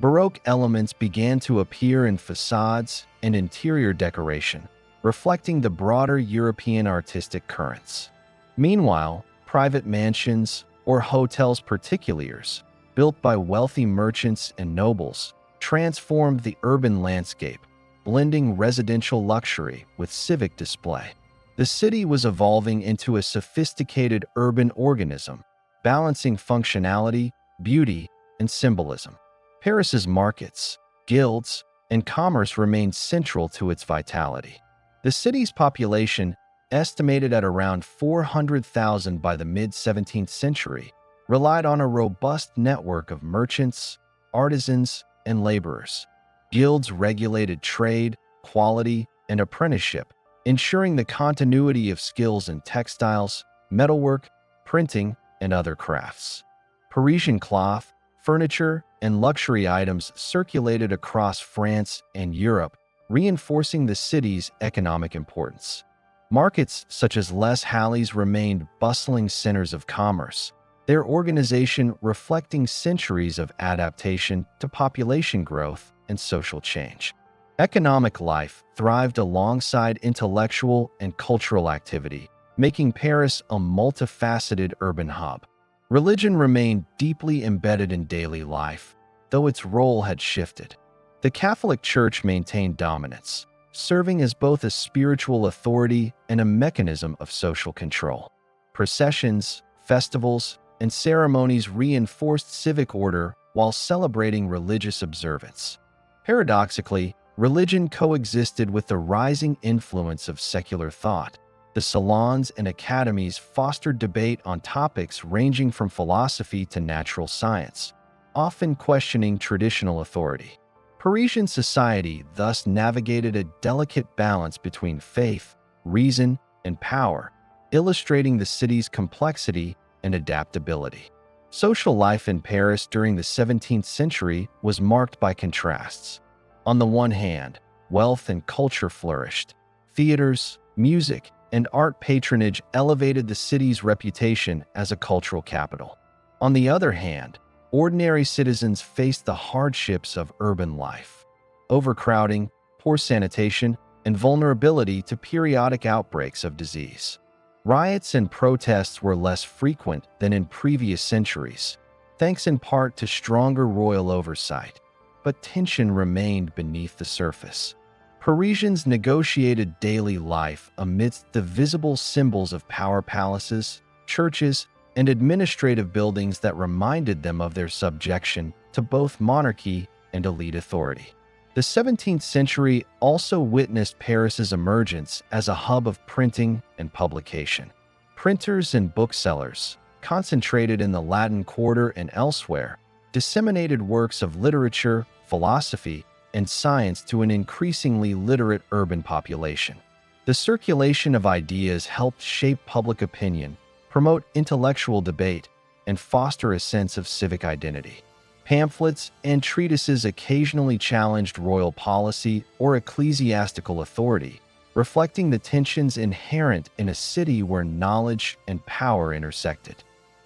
Baroque elements began to appear in facades and interior decoration, reflecting the broader European artistic currents. Meanwhile, private mansions, or hotels particuliers, built by wealthy merchants and nobles, transformed the urban landscape, blending residential luxury with civic display. The city was evolving into a sophisticated urban organism, balancing functionality, beauty, and symbolism. Paris's markets, guilds, and commerce remained central to its vitality. The city's population, estimated at around 400,000 by the mid-17th century, relied on a robust network of merchants, artisans, and laborers. Guilds regulated trade, quality, and apprenticeship, ensuring the continuity of skills in textiles, metalwork, printing, and other crafts. Parisian cloth, furniture, and luxury items circulated across France and Europe, reinforcing the city's economic importance. Markets such as Les Halles remained bustling centers of commerce, their organization reflecting centuries of adaptation to population growth and social change. Economic life thrived alongside intellectual and cultural activity, making Paris a multifaceted urban hub. Religion remained deeply embedded in daily life, though its role had shifted. The Catholic Church maintained dominance, serving as both a spiritual authority and a mechanism of social control. Processions, festivals, and ceremonies reinforced civic order while celebrating religious observance. Paradoxically, religion coexisted with the rising influence of secular thought. The salons and academies fostered debate on topics ranging from philosophy to natural science, often questioning traditional authority. Parisian society thus navigated a delicate balance between faith, reason, and power, illustrating the city's complexity and adaptability. Social life in Paris during the 17th century was marked by contrasts. On the one hand, wealth and culture flourished. Theaters, music, and art patronage elevated the city's reputation as a cultural capital. On the other hand, ordinary citizens faced the hardships of urban life: overcrowding, poor sanitation, and vulnerability to periodic outbreaks of disease. Riots and protests were less frequent than in previous centuries, thanks in part to stronger royal oversight, but tension remained beneath the surface. Parisians negotiated daily life amidst the visible symbols of power palaces, churches, and administrative buildings that reminded them of their subjection to both monarchy and elite authority. The 17th century also witnessed Paris's emergence as a hub of printing and publication. Printers and booksellers, concentrated in the Latin Quarter and elsewhere, disseminated works of literature, philosophy, and science to an increasingly literate urban population. The circulation of ideas helped shape public opinion, promote intellectual debate, and foster a sense of civic identity. Pamphlets and treatises occasionally challenged royal policy or ecclesiastical authority, reflecting the tensions inherent in a city where knowledge and power intersected.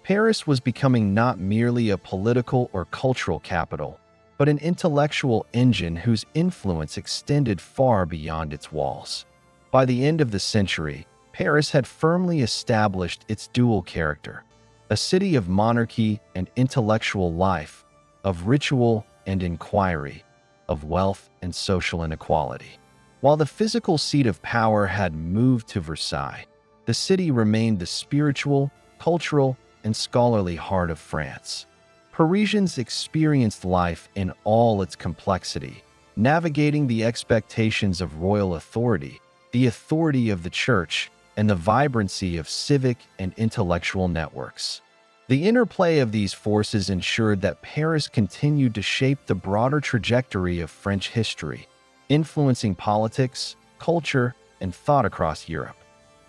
Paris was becoming not merely a political or cultural capital, but an intellectual engine whose influence extended far beyond its walls. By the end of the century, Paris had firmly established its dual character, a city of monarchy and intellectual life, of ritual and inquiry, of wealth and social inequality. While the physical seat of power had moved to Versailles, the city remained the spiritual, cultural, and scholarly heart of France. Parisians experienced life in all its complexity, navigating the expectations of royal authority, the authority of the church, and the vibrancy of civic and intellectual networks. The interplay of these forces ensured that Paris continued to shape the broader trajectory of French history, influencing politics, culture, and thought across Europe.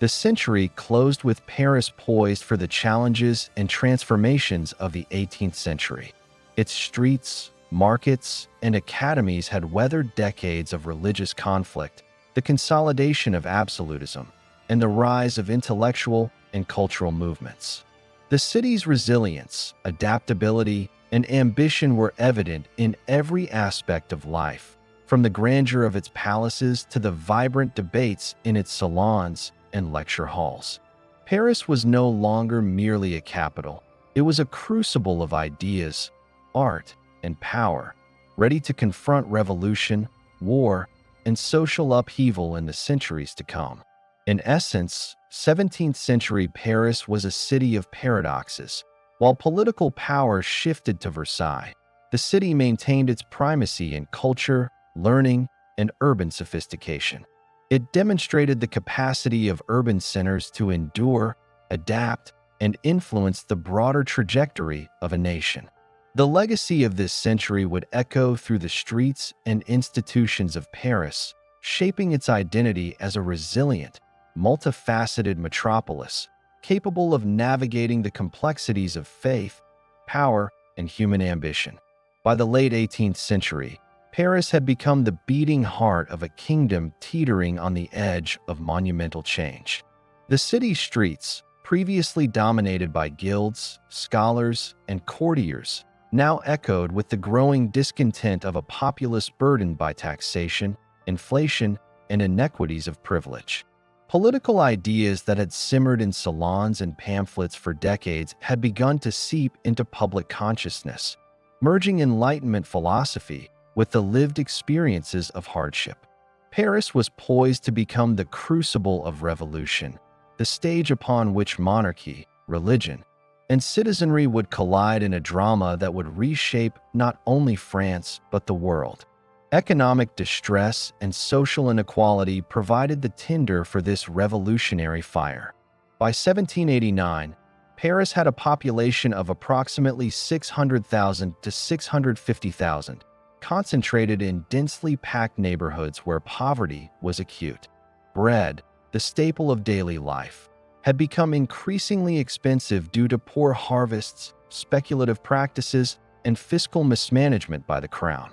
The century closed with Paris poised for the challenges and transformations of the 18th century. Its streets, markets, and academies had weathered decades of religious conflict, the consolidation of absolutism, and the rise of intellectual and cultural movements. The city's resilience, adaptability, and ambition were evident in every aspect of life, from the grandeur of its palaces to the vibrant debates in its salons and lecture halls. Paris was no longer merely a capital. It was a crucible of ideas, art, and power, ready to confront revolution, war, and social upheaval in the centuries to come. In essence, 17th century Paris was a city of paradoxes. While political power shifted to Versailles, the city maintained its primacy in culture, learning, and urban sophistication. It demonstrated the capacity of urban centers to endure, adapt, and influence the broader trajectory of a nation. The legacy of this century would echo through the streets and institutions of Paris, shaping its identity as a resilient, multifaceted metropolis, capable of navigating the complexities of faith, power, and human ambition. By the late 18th century, Paris had become the beating heart of a kingdom teetering on the edge of monumental change. The city's streets, previously dominated by guilds, scholars, and courtiers, now echoed with the growing discontent of a populace burdened by taxation, inflation, and inequities of privilege. Political ideas that had simmered in salons and pamphlets for decades had begun to seep into public consciousness, merging Enlightenment philosophy with the lived experiences of hardship. Paris was poised to become the crucible of revolution, the stage upon which monarchy, religion, and citizenry would collide in a drama that would reshape not only France but the world. Economic distress and social inequality provided the tinder for this revolutionary fire. By 1789, Paris had a population of approximately 600,000 to 650,000, concentrated in densely packed neighborhoods where poverty was acute. Bread, the staple of daily life, had become increasingly expensive due to poor harvests, speculative practices, and fiscal mismanagement by the crown.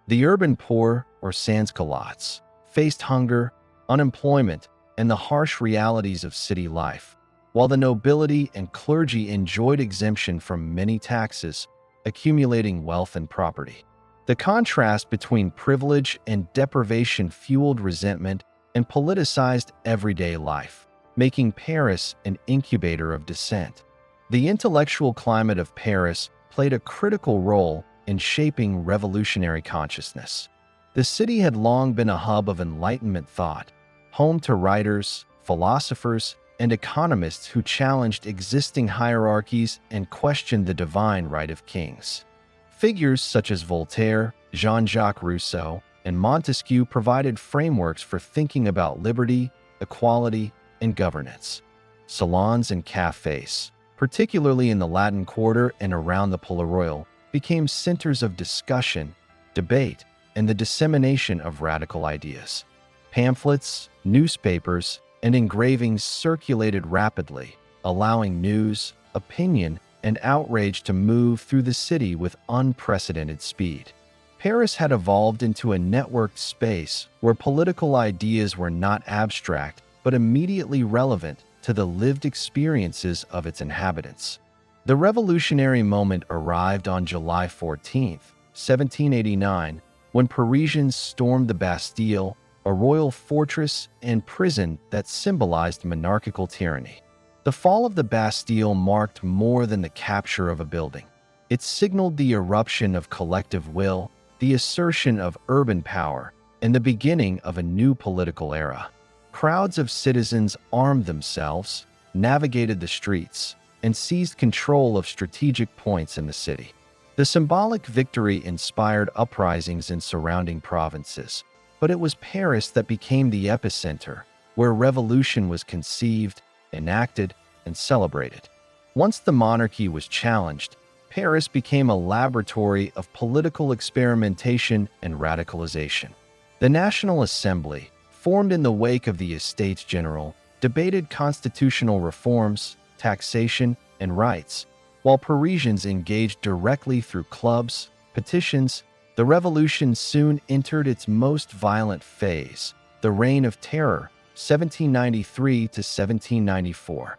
The urban poor, or sans-culottes, faced hunger, unemployment, and the harsh realities of city life, while the nobility and clergy enjoyed exemption from many taxes, accumulating wealth and property. The contrast between privilege and deprivation fueled resentment and politicized everyday life, making Paris an incubator of dissent. The intellectual climate of Paris played a critical role in shaping revolutionary consciousness. The city had long been a hub of Enlightenment thought, home to writers, philosophers, and economists who challenged existing hierarchies and questioned the divine right of kings. Figures such as Voltaire, Jean-Jacques Rousseau, and Montesquieu provided frameworks for thinking about liberty, equality, and governance. Salons and cafes, particularly in the Latin Quarter and around the Palais Royal, became centers of discussion, debate, and the dissemination of radical ideas. Pamphlets, newspapers, and engravings circulated rapidly, allowing news, opinion, and outrage to move through the city with unprecedented speed. Paris had evolved into a networked space where political ideas were not abstract but immediately relevant to the lived experiences of its inhabitants. The revolutionary moment arrived on July 14, 1789, when Parisians stormed the Bastille, a royal fortress and prison that symbolized monarchical tyranny. The fall of the Bastille marked more than the capture of a building. It signaled the eruption of collective will, the assertion of urban power, and the beginning of a new political era. Crowds of citizens armed themselves, navigated the streets, and seized control of strategic points in the city. The symbolic victory inspired uprisings in surrounding provinces, but it was Paris that became the epicenter, where revolution was conceived, enacted, and celebrated. Once the monarchy was challenged, Paris became a laboratory of political experimentation and radicalization. The National Assembly, formed in the wake of the Estates General, debated constitutional reforms, taxation, and rights, while Parisians engaged directly through clubs, petitions. The revolution soon entered its most violent phase, the Reign of Terror, 1793 to 1794.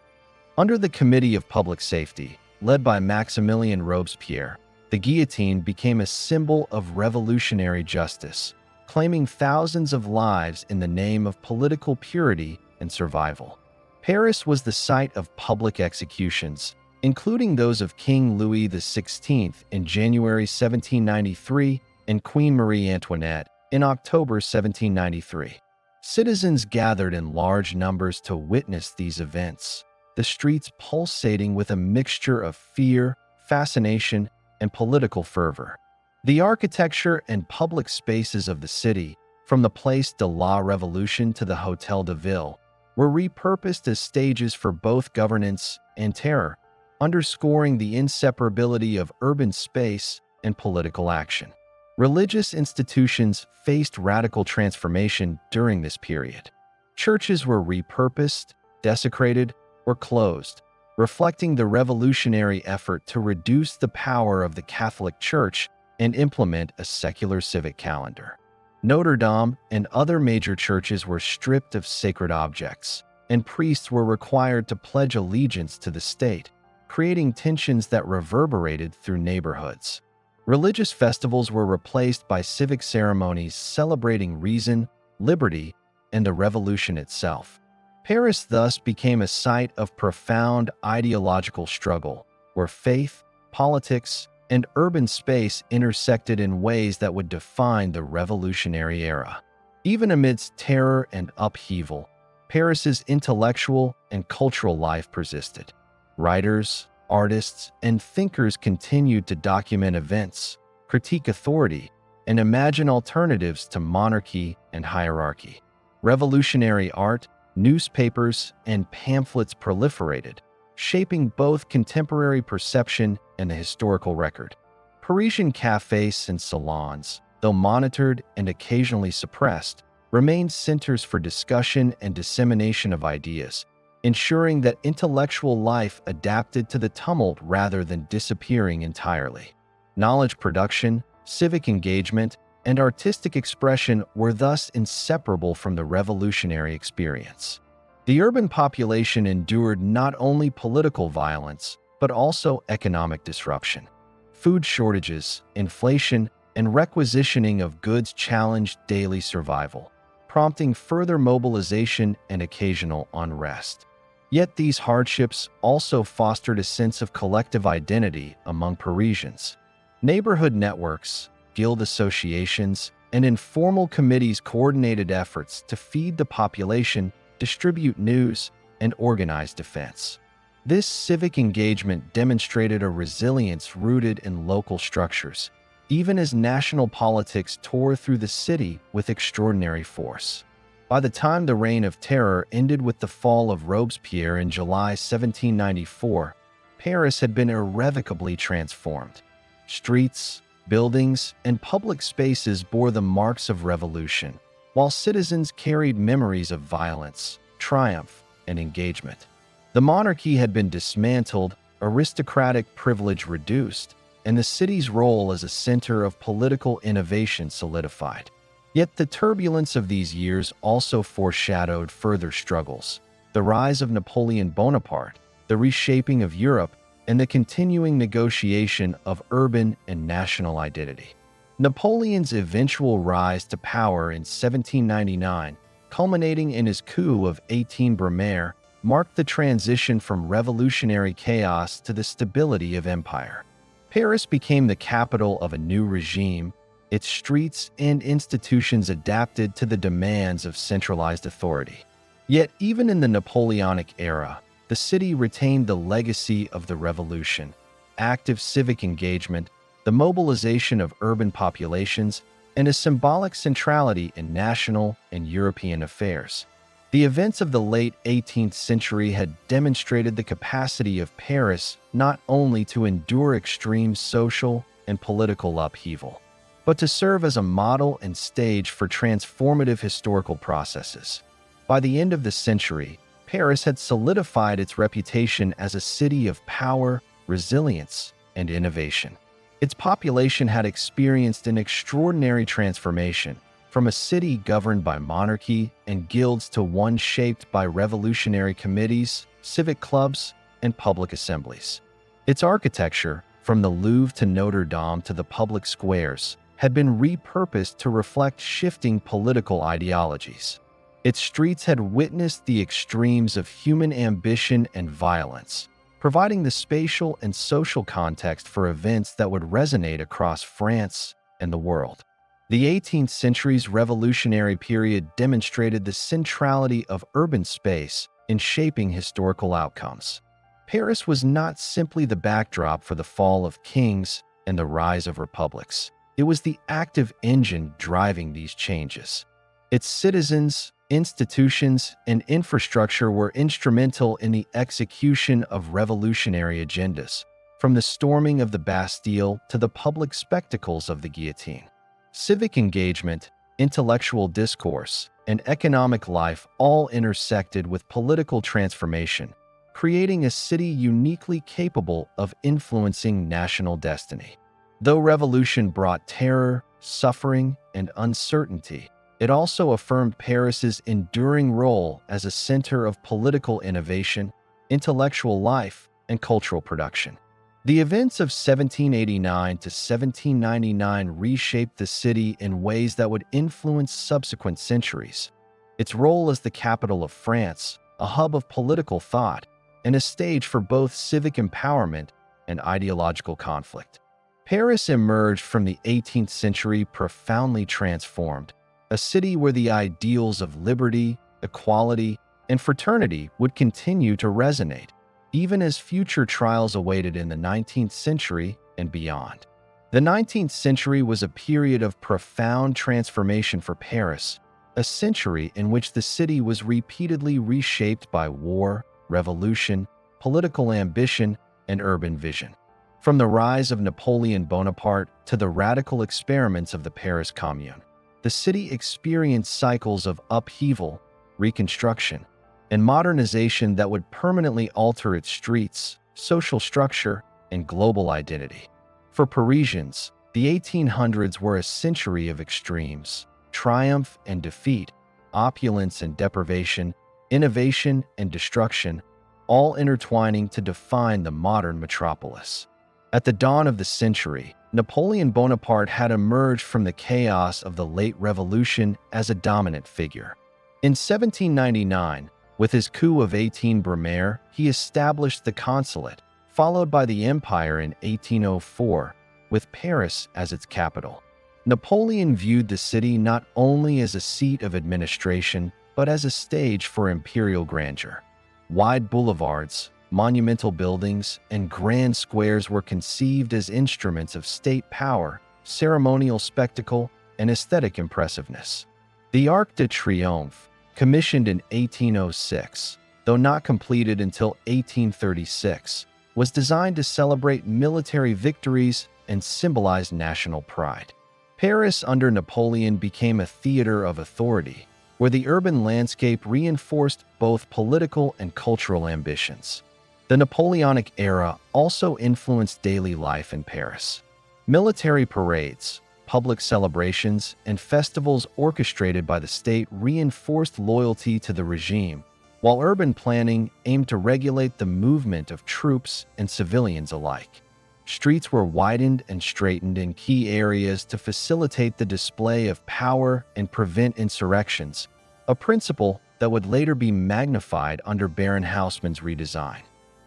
Under the Committee of Public Safety, led by Maximilien Robespierre, the guillotine became a symbol of revolutionary justice, claiming thousands of lives in the name of political purity and survival. Paris was the site of public executions, including those of King Louis XVI in January 1793 and Queen Marie Antoinette in October 1793. Citizens gathered in large numbers to witness these events, the streets pulsating with a mixture of fear, fascination, and political fervor. The architecture and public spaces of the city, from the Place de la Révolution to the Hôtel de Ville, were repurposed as stages for both governance and terror, underscoring the inseparability of urban space and political action. Religious institutions faced radical transformation during this period. Churches were repurposed, desecrated, or closed, reflecting the revolutionary effort to reduce the power of the Catholic Church and implement a secular civic calendar. Notre-Dame and other major churches were stripped of sacred objects, and priests were required to pledge allegiance to the state, creating tensions that reverberated through neighborhoods. Religious festivals were replaced by civic ceremonies celebrating reason, liberty, and the revolution itself. Paris thus became a site of profound ideological struggle, where faith, politics, and urban space intersected in ways that would define the revolutionary era. Even amidst terror and upheaval, Paris's intellectual and cultural life persisted. Writers, artists, and thinkers continued to document events, critique authority, and imagine alternatives to monarchy and hierarchy. Revolutionary art, newspapers, and pamphlets proliferated, shaping both contemporary perception and the historical record. Parisian cafes and salons, though monitored and occasionally suppressed, remained centers for discussion and dissemination of ideas, ensuring that intellectual life adapted to the tumult rather than disappearing entirely. Knowledge production, civic engagement, and artistic expression were thus inseparable from the revolutionary experience. The urban population endured not only political violence, but also economic disruption. Food shortages, inflation, and requisitioning of goods challenged daily survival, prompting further mobilization and occasional unrest. Yet these hardships also fostered a sense of collective identity among Parisians. Neighborhood networks, guild associations, and informal committees coordinated efforts to feed the population, distribute news, and organize defense. This civic engagement demonstrated a resilience rooted in local structures, even as national politics tore through the city with extraordinary force. By the time the Reign of Terror ended with the fall of Robespierre in July 1794, Paris had been irrevocably transformed. Streets, buildings, and public spaces bore the marks of revolution, while citizens carried memories of violence, triumph, and engagement. The monarchy had been dismantled, aristocratic privilege reduced, and the city's role as a center of political innovation solidified. Yet the turbulence of these years also foreshadowed further struggles: the rise of Napoleon Bonaparte, the reshaping of Europe, and the continuing negotiation of urban and national identity. Napoleon's eventual rise to power in 1799, culminating in his coup of 18 Brumaire, marked the transition from revolutionary chaos to the stability of empire. Paris became the capital of a new regime. Its streets and institutions adapted to the demands of centralized authority. Yet, even in the Napoleonic era, the city retained the legacy of the revolution: active civic engagement, the mobilization of urban populations, and a symbolic centrality in national and European affairs. The events of the late 18th century had demonstrated the capacity of Paris not only to endure extreme social and political upheaval, but to serve as a model and stage for transformative historical processes. By the end of the century, Paris had solidified its reputation as a city of power, resilience, and innovation. Its population had experienced an extraordinary transformation, from a city governed by monarchy and guilds to one shaped by revolutionary committees, civic clubs, and public assemblies. Its architecture, from the Louvre to Notre-Dame to the public squares, had been repurposed to reflect shifting political ideologies. Its streets had witnessed the extremes of human ambition and violence, providing the spatial and social context for events that would resonate across France and the world. The 18th century's revolutionary period demonstrated the centrality of urban space in shaping historical outcomes. Paris was not simply the backdrop for the fall of kings and the rise of republics. It was the active engine driving these changes. Its citizens, institutions, and infrastructure were instrumental in the execution of revolutionary agendas, from the storming of the Bastille to the public spectacles of the guillotine. Civic engagement, intellectual discourse, and economic life all intersected with political transformation, creating a city uniquely capable of influencing national destiny. Though revolution brought terror, suffering, and uncertainty, it also affirmed Paris's enduring role as a center of political innovation, intellectual life, and cultural production. The events of 1789 to 1799 reshaped the city in ways that would influence subsequent centuries. Its role as the capital of France, a hub of political thought, and a stage for both civic empowerment and ideological conflict. Paris emerged from the 18th century profoundly transformed, a city where the ideals of liberty, equality, and fraternity would continue to resonate, even as future trials awaited in the 19th century and beyond. The 19th century was a period of profound transformation for Paris, a century in which the city was repeatedly reshaped by war, revolution, political ambition, and urban vision. From the rise of Napoleon Bonaparte to the radical experiments of the Paris Commune, the city experienced cycles of upheaval, reconstruction, and modernization that would permanently alter its streets, social structure, and global identity. For Parisians, the 1800s were a century of extremes: triumph and defeat, opulence and deprivation, innovation and destruction, all intertwining to define the modern metropolis. At the dawn of the century, Napoleon Bonaparte had emerged from the chaos of the late Revolution as a dominant figure. In 1799, with his coup of 18 Brumaire, he established the consulate, followed by the empire in 1804, with Paris as its capital. Napoleon viewed the city not only as a seat of administration, but as a stage for imperial grandeur. Wide boulevards, monumental buildings, and grand squares were conceived as instruments of state power, ceremonial spectacle, and aesthetic impressiveness. The Arc de Triomphe, commissioned in 1806, though not completed until 1836, was designed to celebrate military victories and symbolize national pride. Paris under Napoleon became a theater of authority, where the urban landscape reinforced both political and cultural ambitions. The Napoleonic era also influenced daily life in Paris. Military parades, public celebrations, and festivals orchestrated by the state reinforced loyalty to the regime, while urban planning aimed to regulate the movement of troops and civilians alike. Streets were widened and straightened in key areas to facilitate the display of power and prevent insurrections, a principle that would later be magnified under Baron Haussmann's redesign.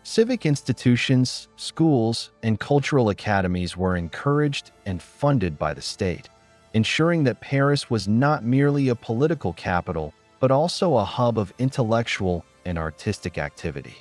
Civic institutions, schools, and cultural academies were encouraged and funded by the state, ensuring that Paris was not merely a political capital, but also a hub of intellectual and artistic activity.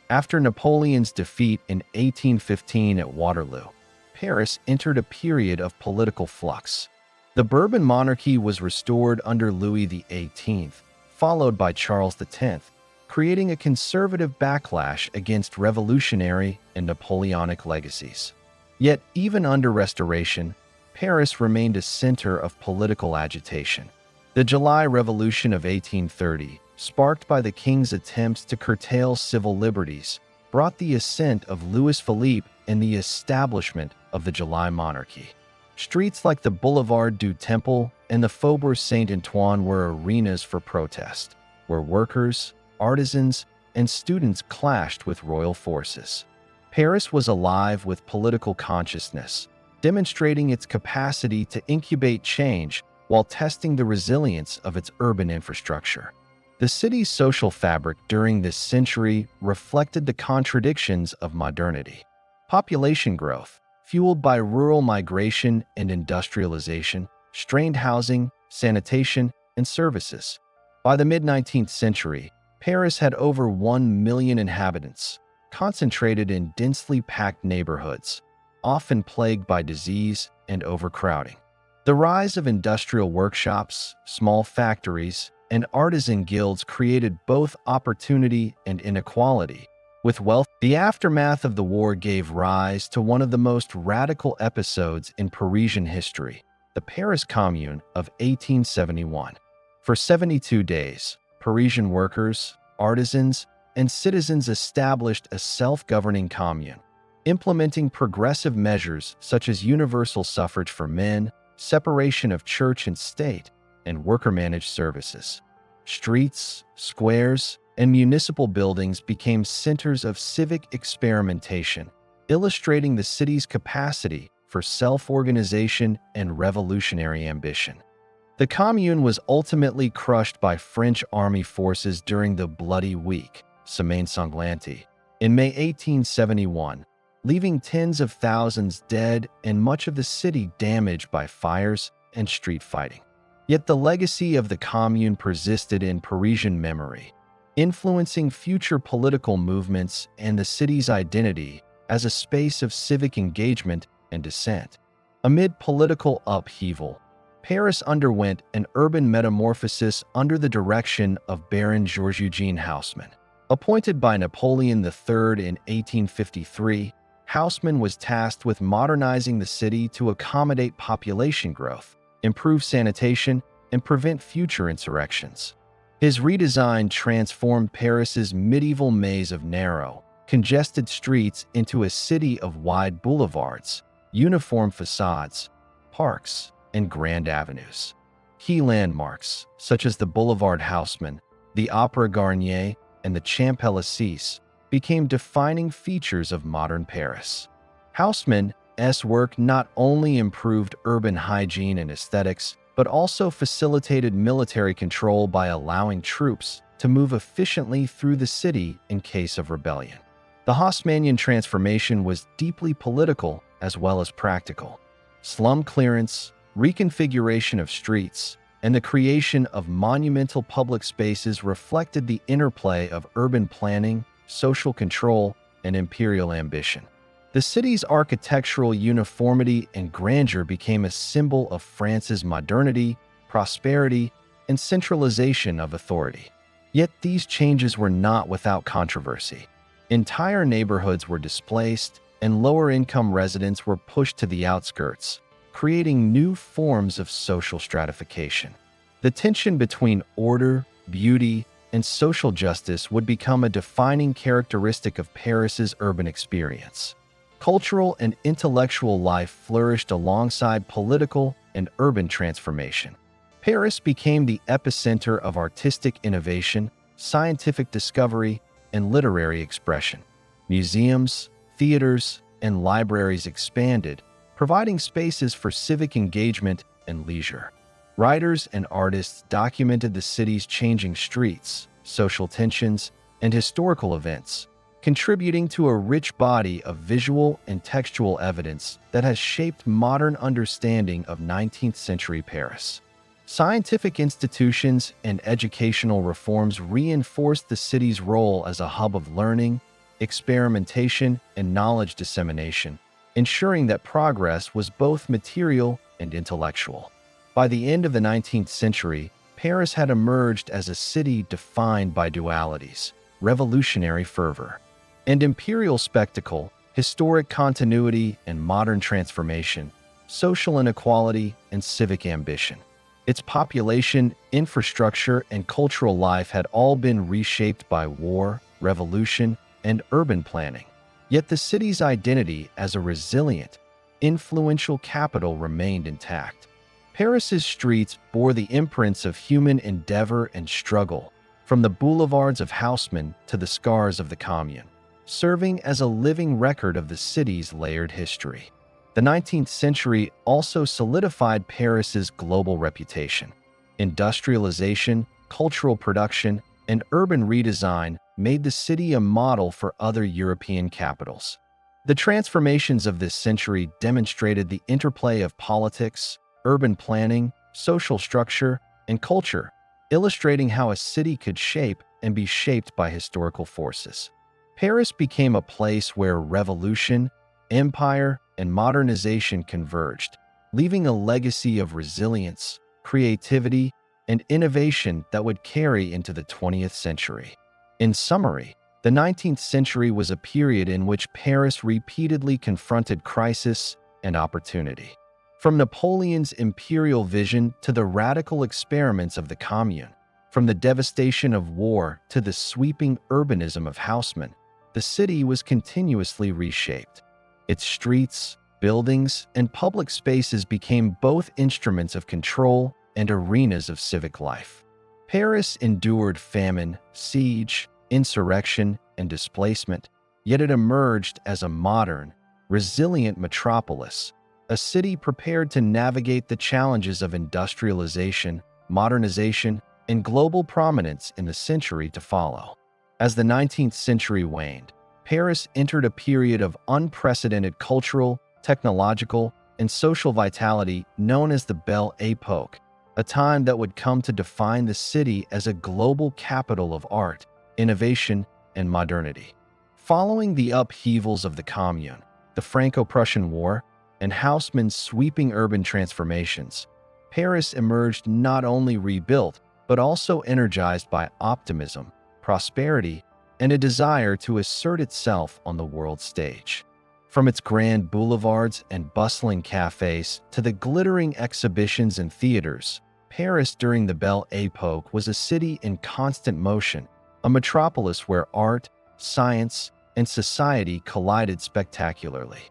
After Napoleon's defeat in 1815 at Waterloo, Paris entered a period of political flux. The Bourbon monarchy was restored under Louis XVIII, followed by Charles X, creating a conservative backlash against revolutionary and Napoleonic legacies. Yet, even under Restoration, Paris remained a center of political agitation. The July Revolution of 1830, sparked by the king's attempts to curtail civil liberties, brought the ascent of Louis Philippe and the establishment of the July monarchy. Streets like the Boulevard du Temple and the Faubourg Saint-Antoine were arenas for protest, where workers, artisans, and students clashed with royal forces. Paris was alive with political consciousness, demonstrating its capacity to incubate change while testing the resilience of its urban infrastructure. The city's social fabric during this century reflected the contradictions of modernity. Population growth, fueled by rural migration and industrialization, strained housing, sanitation, and services. By the mid-19th century, Paris had over 1 million inhabitants, concentrated in densely packed neighborhoods, often plagued by disease and overcrowding. The rise of industrial workshops, small factories, and artisan guilds created both opportunity and inequality. With wealth, the aftermath of the war gave rise to one of the most radical episodes in Parisian history, the Paris Commune of 1871. For 72 days, Parisian workers, artisans, and citizens established a self-governing commune, implementing progressive measures such as universal suffrage for men, separation of church and state, and worker-managed services. Streets, squares, and municipal buildings became centers of civic experimentation, illustrating the city's capacity for self-organization and revolutionary ambition. The Commune was ultimately crushed by French army forces during the Bloody Week, Semaine Sanglante, in May 1871, leaving tens of thousands dead and much of the city damaged by fires and street fighting. Yet the legacy of the Commune persisted in Parisian memory, influencing future political movements and the city's identity as a space of civic engagement and dissent. Amid political upheaval, Paris underwent an urban metamorphosis under the direction of Baron Georges-Eugène Haussmann. Appointed by Napoleon III in 1853, Haussmann was tasked with modernizing the city to accommodate population growth, improve sanitation, and prevent future insurrections. His redesign transformed Paris's medieval maze of narrow, congested streets into a city of wide boulevards, uniform facades, parks, and grand avenues. Key landmarks, such as the Boulevard Haussmann, the Opera Garnier, and the Champs-Élysées, became defining features of modern Paris. Haussmann's work not only improved urban hygiene and aesthetics, but also facilitated military control by allowing troops to move efficiently through the city in case of rebellion. The Haussmannian transformation was deeply political as well as practical. Slum clearance, reconfiguration of streets, and the creation of monumental public spaces reflected the interplay of urban planning, social control, and imperial ambition. The city's architectural uniformity and grandeur became a symbol of France's modernity, prosperity, and centralization of authority. Yet these changes were not without controversy. Entire neighborhoods were displaced, and lower-income residents were pushed to the outskirts, creating new forms of social stratification. The tension between order, beauty, and social justice would become a defining characteristic of Paris's urban experience. Cultural and intellectual life flourished alongside political and urban transformation. Paris became the epicenter of artistic innovation, scientific discovery, and literary expression. Museums, theaters, and libraries expanded, providing spaces for civic engagement and leisure. Writers and artists documented the city's changing streets, social tensions, and historical events, contributing to a rich body of visual and textual evidence that has shaped modern understanding of 19th-century Paris. Scientific institutions and educational reforms reinforced the city's role as a hub of learning, experimentation, and knowledge dissemination, ensuring that progress was both material and intellectual. By the end of the 19th century, Paris had emerged as a city defined by dualities, revolutionary fervor, and imperial spectacle, historic continuity and modern transformation, social inequality and civic ambition. Its population, infrastructure, and cultural life had all been reshaped by war, revolution, and urban planning. Yet the city's identity as a resilient, influential capital remained intact. Paris's streets bore the imprints of human endeavor and struggle, from the boulevards of housemen to the scars of the Commune, serving as a living record of the city's layered history. The 19th century also solidified Paris's global reputation. Industrialization, cultural production, and urban redesign made the city a model for other European capitals. The transformations of this century demonstrated the interplay of politics, urban planning, social structure, and culture, illustrating how a city could shape and be shaped by historical forces. Paris became a place where revolution, empire, and modernization converged, leaving a legacy of resilience, creativity, and innovation that would carry into the 20th century. In summary, the 19th century was a period in which Paris repeatedly confronted crisis and opportunity. From Napoleon's imperial vision to the radical experiments of the Commune, from the devastation of war to the sweeping urbanism of housemen, the city was continuously reshaped. Its streets, buildings, and public spaces became both instruments of control and arenas of civic life. Paris endured famine, siege, insurrection, and displacement, yet it emerged as a modern, resilient metropolis, a city prepared to navigate the challenges of industrialization, modernization, and global prominence in the century to follow. As the 19th century waned, Paris entered a period of unprecedented cultural, technological, and social vitality known as the Belle Époque, a time that would come to define the city as a global capital of art, innovation, and modernity. Following the upheavals of the Commune, the Franco-Prussian War, and housemen's sweeping urban transformations, Paris emerged not only rebuilt, but also energized by optimism, prosperity, and a desire to assert itself on the world stage. From its grand boulevards and bustling cafes to the glittering exhibitions and theaters, Paris during the Belle Époque was a city in constant motion, a metropolis where art, science, and society collided spectacularly.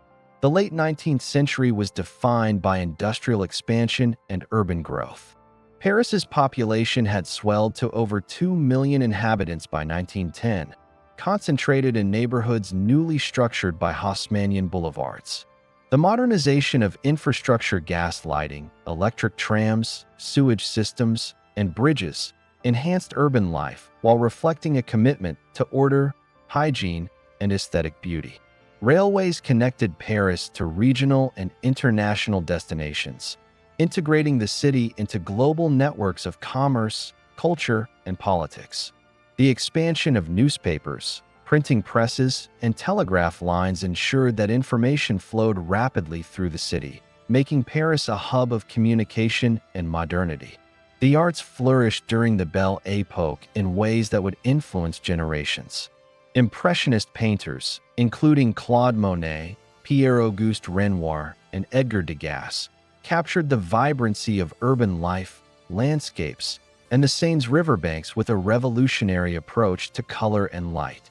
The late 19th century was defined by industrial expansion and urban growth. Paris's population had swelled to over 2 million inhabitants by 1910, concentrated in neighborhoods newly structured by Haussmannian boulevards. The modernization of infrastructure, gas lighting, electric trams, sewage systems, and bridges enhanced urban life while reflecting a commitment to order, hygiene, and aesthetic beauty. Railways connected Paris to regional and international destinations, integrating the city into global networks of commerce, culture, and politics. The expansion of newspapers, Printing presses and telegraph lines ensured that information flowed rapidly through the city, making Paris a hub of communication and modernity. The arts flourished during the Belle Époque in ways that would influence generations. Impressionist painters, including Claude Monet, Pierre-Auguste Renoir, and Edgar Degas, captured the vibrancy of urban life, landscapes, and the Seine's riverbanks with a revolutionary approach to color and light.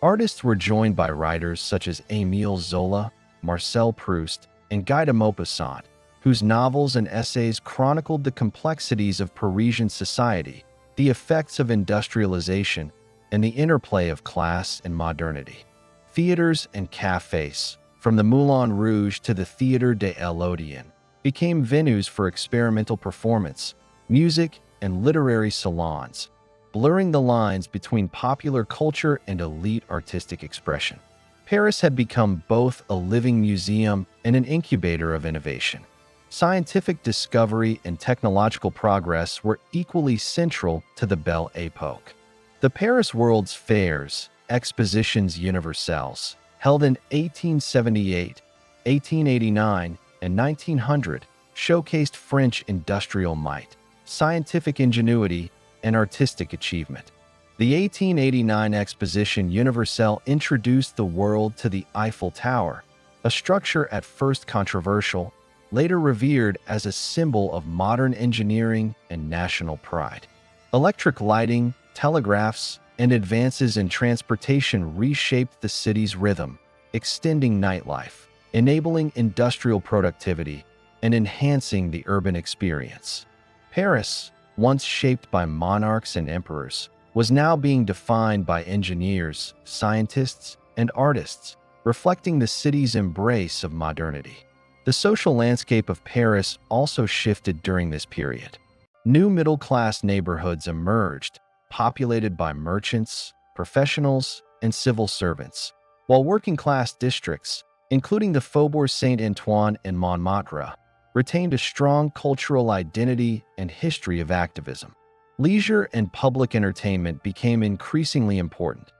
Artists were joined by writers such as Émile Zola, Marcel Proust, and Guy de Maupassant, whose novels and essays chronicled the complexities of Parisian society, the effects of industrialization, and the interplay of class and modernity. Theaters and cafes, from the Moulin Rouge to the Théâtre de l'Odéon, became venues for experimental performance, music, and literary salons, blurring the lines between popular culture and elite artistic expression. Paris had become both a living museum and an incubator of innovation. Scientific discovery and technological progress were equally central to the Belle Époque. The Paris World's Fairs, Expositions Universelles, held in 1878, 1889, and 1900, showcased French industrial might, scientific ingenuity, and artistic achievement. The 1889 Exposition Universelle introduced the world to the Eiffel Tower, a structure at first controversial, later revered as a symbol of modern engineering and national pride. Electric lighting, telegraphs, and advances in transportation reshaped the city's rhythm, extending nightlife, enabling industrial productivity, and enhancing the urban experience. Paris, once shaped by monarchs and emperors, was now being defined by engineers, scientists, and artists, reflecting the city's embrace of modernity. The social landscape of Paris also shifted during this period. New middle-class neighborhoods emerged, populated by merchants, professionals, and civil servants, while working-class districts, including the Faubourg Saint-Antoine and Montmartre, retained a strong cultural identity and history of activism. Leisure and public entertainment became increasingly important.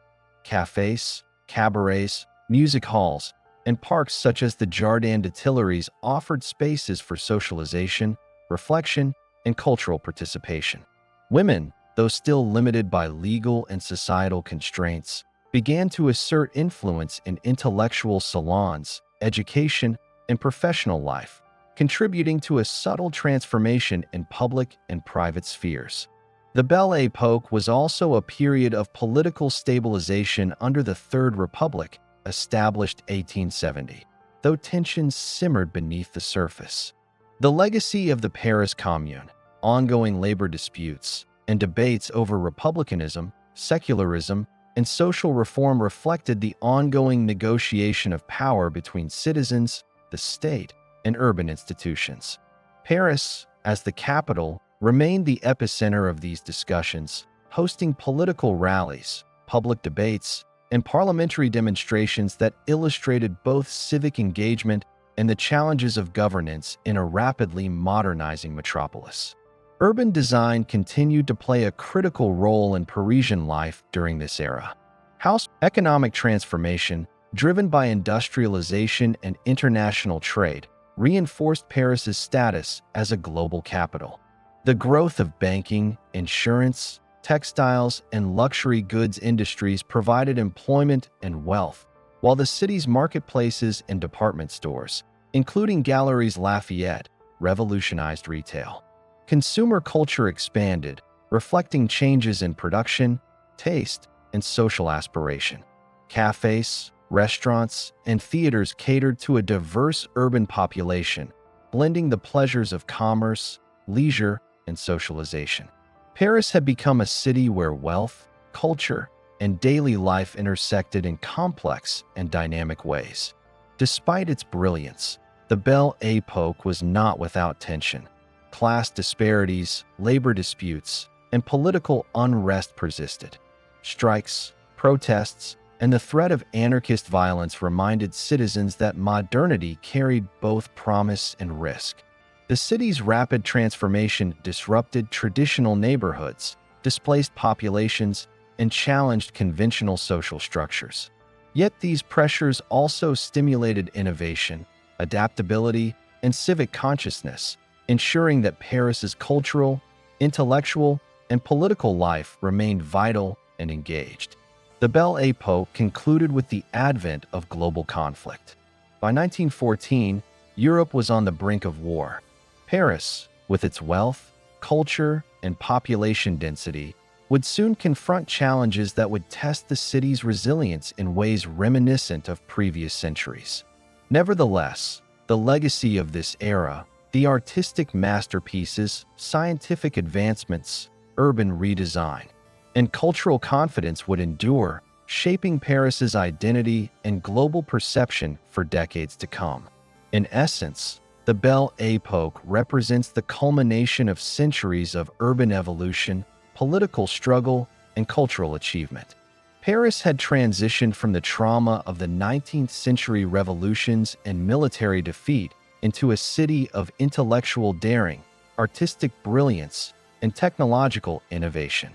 Cafes, cabarets, music halls, and parks such as the Jardin des Tuileries offered spaces for socialization, reflection, and cultural participation. Women, though still limited by legal and societal constraints, began to assert influence in intellectual salons, education, and professional life, contributing to a subtle transformation in public and private spheres. The Belle Époque was also a period of political stabilization under the Third Republic, established 1870, though tensions simmered beneath the surface. The legacy of the Paris Commune, ongoing labor disputes, and debates over republicanism, secularism, and social reform reflected the ongoing negotiation of power between citizens, the state, and urban institutions. Paris, as the capital, remained the epicenter of these discussions, hosting political rallies, public debates, and parliamentary demonstrations that illustrated both civic engagement and the challenges of governance in a rapidly modernizing metropolis. Urban design continued to play a critical role in Parisian life during this era. Economic transformation, driven by industrialization and international trade, reinforced Paris's status as a global capital. The growth of banking, insurance, textiles, and luxury goods industries provided employment and wealth, while the city's marketplaces and department stores, including Galeries Lafayette, revolutionized retail. Consumer culture expanded, reflecting changes in production, taste, and social aspiration. Cafes, restaurants, and theaters catered to a diverse urban population, blending the pleasures of commerce, leisure, and socialization. Paris had become a city where wealth, culture, and daily life intersected in complex and dynamic ways. Despite its brilliance, the Belle Époque was not without tension. Class disparities, labor disputes, and political unrest persisted. Strikes, protests, and the threat of anarchist violence reminded citizens that modernity carried both promise and risk. The city's rapid transformation disrupted traditional neighborhoods, displaced populations, and challenged conventional social structures. Yet these pressures also stimulated innovation, adaptability, and civic consciousness, ensuring that Paris's cultural, intellectual, and political life remained vital and engaged. The Belle Époque concluded with the advent of global conflict. By 1914, Europe was on the brink of war. Paris, with its wealth, culture, and population density, would soon confront challenges that would test the city's resilience in ways reminiscent of previous centuries. Nevertheless, the legacy of this era, the artistic masterpieces, scientific advancements, urban redesign, and cultural confidence would endure, shaping Paris's identity and global perception for decades to come. In essence, the Belle Époque represents the culmination of centuries of urban evolution, political struggle, and cultural achievement. Paris had transitioned from the trauma of the 19th century revolutions and military defeat into a city of intellectual daring, artistic brilliance, and technological innovation.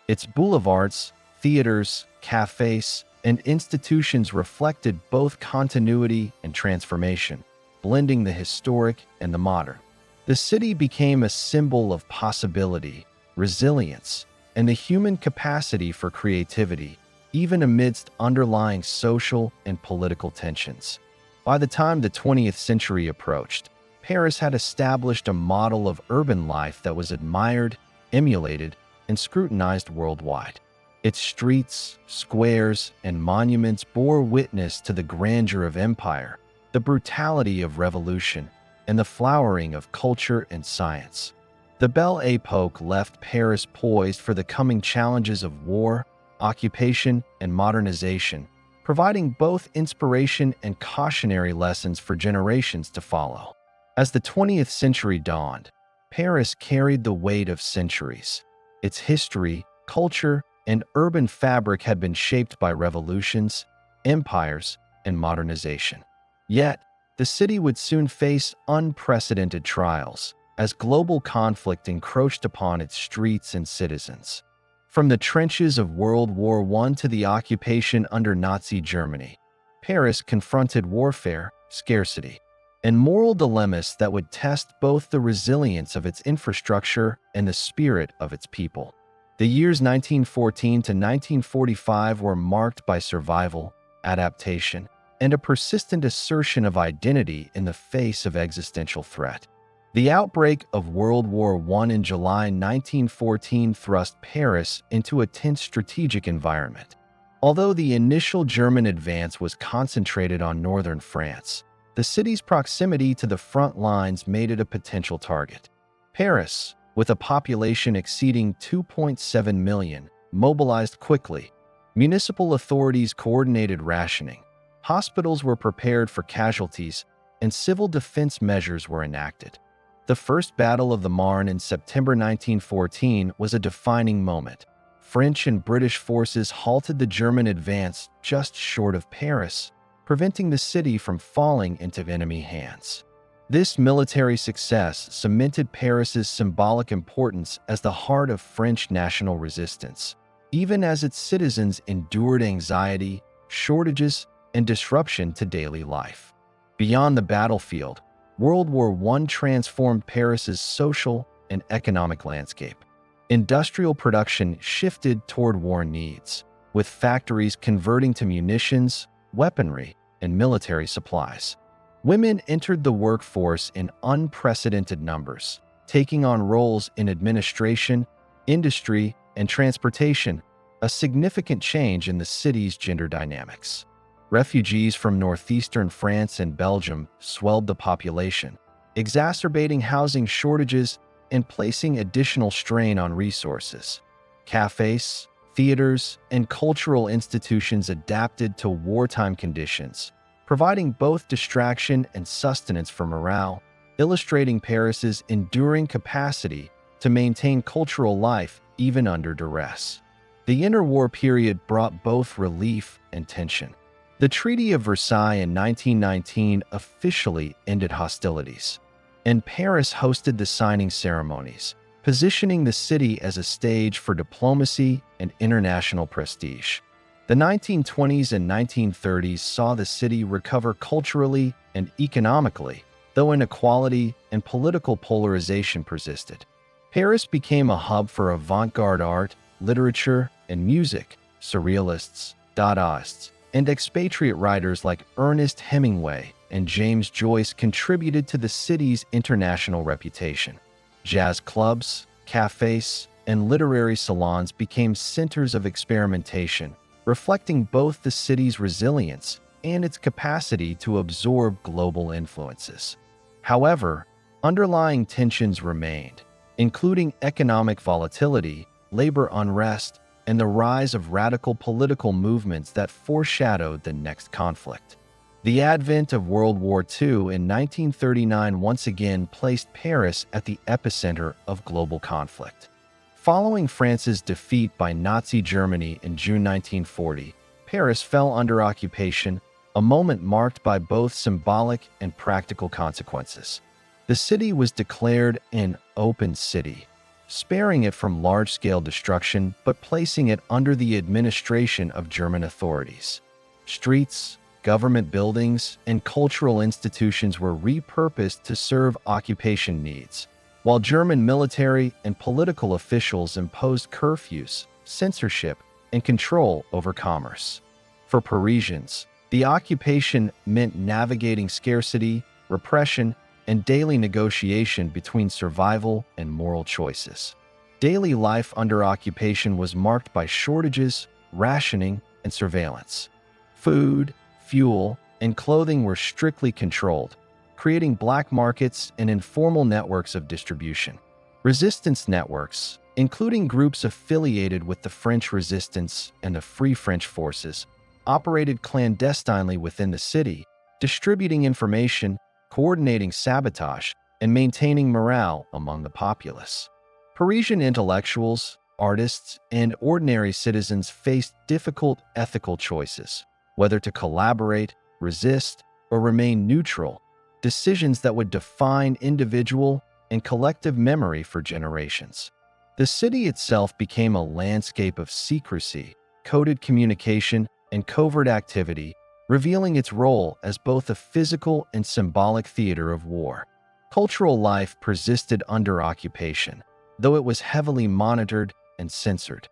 Its boulevards, theaters, cafes, and institutions reflected both continuity and transformation, blending the historic and the modern. The city became a symbol of possibility, resilience, and the human capacity for creativity, even amidst underlying social and political tensions. By the time the 20th century approached, Paris had established a model of urban life that was admired, emulated, and scrutinized worldwide. Its streets, squares, and monuments bore witness to the grandeur of empire, the brutality of revolution, and the flowering of culture and science. The Belle Époque left Paris poised for the coming challenges of war, occupation, and modernization, providing both inspiration and cautionary lessons for generations to follow. As the 20th century dawned, Paris carried the weight of centuries. Its history, culture, and urban fabric had been shaped by revolutions, empires, and modernization. Yet, the city would soon face unprecedented trials as global conflict encroached upon its streets and citizens. From the trenches of World War I to the occupation under Nazi Germany, Paris confronted warfare, scarcity, and moral dilemmas that would test both the resilience of its infrastructure and the spirit of its people. The years 1914 to 1945 were marked by survival, adaptation, and a persistent assertion of identity in the face of existential threat. The outbreak of World War I in July 1914 thrust Paris into a tense strategic environment. Although the initial German advance was concentrated on northern France, the city's proximity to the front lines made it a potential target. Paris, with a population exceeding 2.7 million, mobilized quickly. Municipal authorities coordinated rationing, hospitals were prepared for casualties, and civil defense measures were enacted. The First Battle of the Marne in September 1914 was a defining moment. French and British forces halted the German advance just short of Paris, preventing the city from falling into enemy hands. This military success cemented Paris's symbolic importance as the heart of French national resistance, even as its citizens endured anxiety, shortages, and disruption to daily life. Beyond the battlefield, World War I transformed Paris's social and economic landscape. Industrial production shifted toward war needs, with factories converting to munitions, weaponry, and military supplies. Women entered the workforce in unprecedented numbers, taking on roles in administration, industry, and transportation, a significant change in the city's gender dynamics. Refugees from northeastern France and Belgium swelled the population, exacerbating housing shortages and placing additional strain on resources. Cafes, theaters, and cultural institutions adapted to wartime conditions, providing both distraction and sustenance for morale, illustrating Paris's enduring capacity to maintain cultural life even under duress. The interwar period brought both relief and tension. The Treaty of Versailles in 1919 officially ended hostilities, and Paris hosted the signing ceremonies, positioning the city as a stage for diplomacy and international prestige. The 1920s and 1930s saw the city recover culturally and economically, though inequality and political polarization persisted. Paris became a hub for avant-garde art, literature, and music. Surrealists, Dadaists, and expatriate writers like Ernest Hemingway and James Joyce contributed to the city's international reputation. Jazz clubs, cafes, and literary salons became centers of experimentation, reflecting both the city's resilience and its capacity to absorb global influences. However, underlying tensions remained, including economic volatility, labor unrest, and the rise of radical political movements that foreshadowed the next conflict. The advent of World War II in 1939 once again placed Paris at the epicenter of global conflict. Following France's defeat by Nazi Germany in June 1940, Paris fell under occupation, a moment marked by both symbolic and practical consequences. The city was declared an open city, sparing it from large-scale destruction but placing it under the administration of German authorities. Streets, government buildings, and cultural institutions were repurposed to serve occupation needs, while German military and political officials imposed curfews, censorship, and control over commerce. For Parisians, the occupation meant navigating scarcity, repression, and daily negotiation between survival and moral choices. Daily life under occupation was marked by shortages, rationing, and surveillance. Food, fuel, and clothing were strictly controlled, creating black markets and informal networks of distribution. Resistance networks, including groups affiliated with the French Resistance and the Free French Forces, operated clandestinely within the city, distributing information, coordinating sabotage, and maintaining morale among the populace. Parisian intellectuals, artists, and ordinary citizens faced difficult ethical choices, whether to collaborate, resist, or remain neutral, decisions that would define individual and collective memory for generations. The city itself became a landscape of secrecy, coded communication, and covert activity, revealing its role as both a physical and symbolic theater of war. Cultural life persisted under occupation, though it was heavily monitored and censored.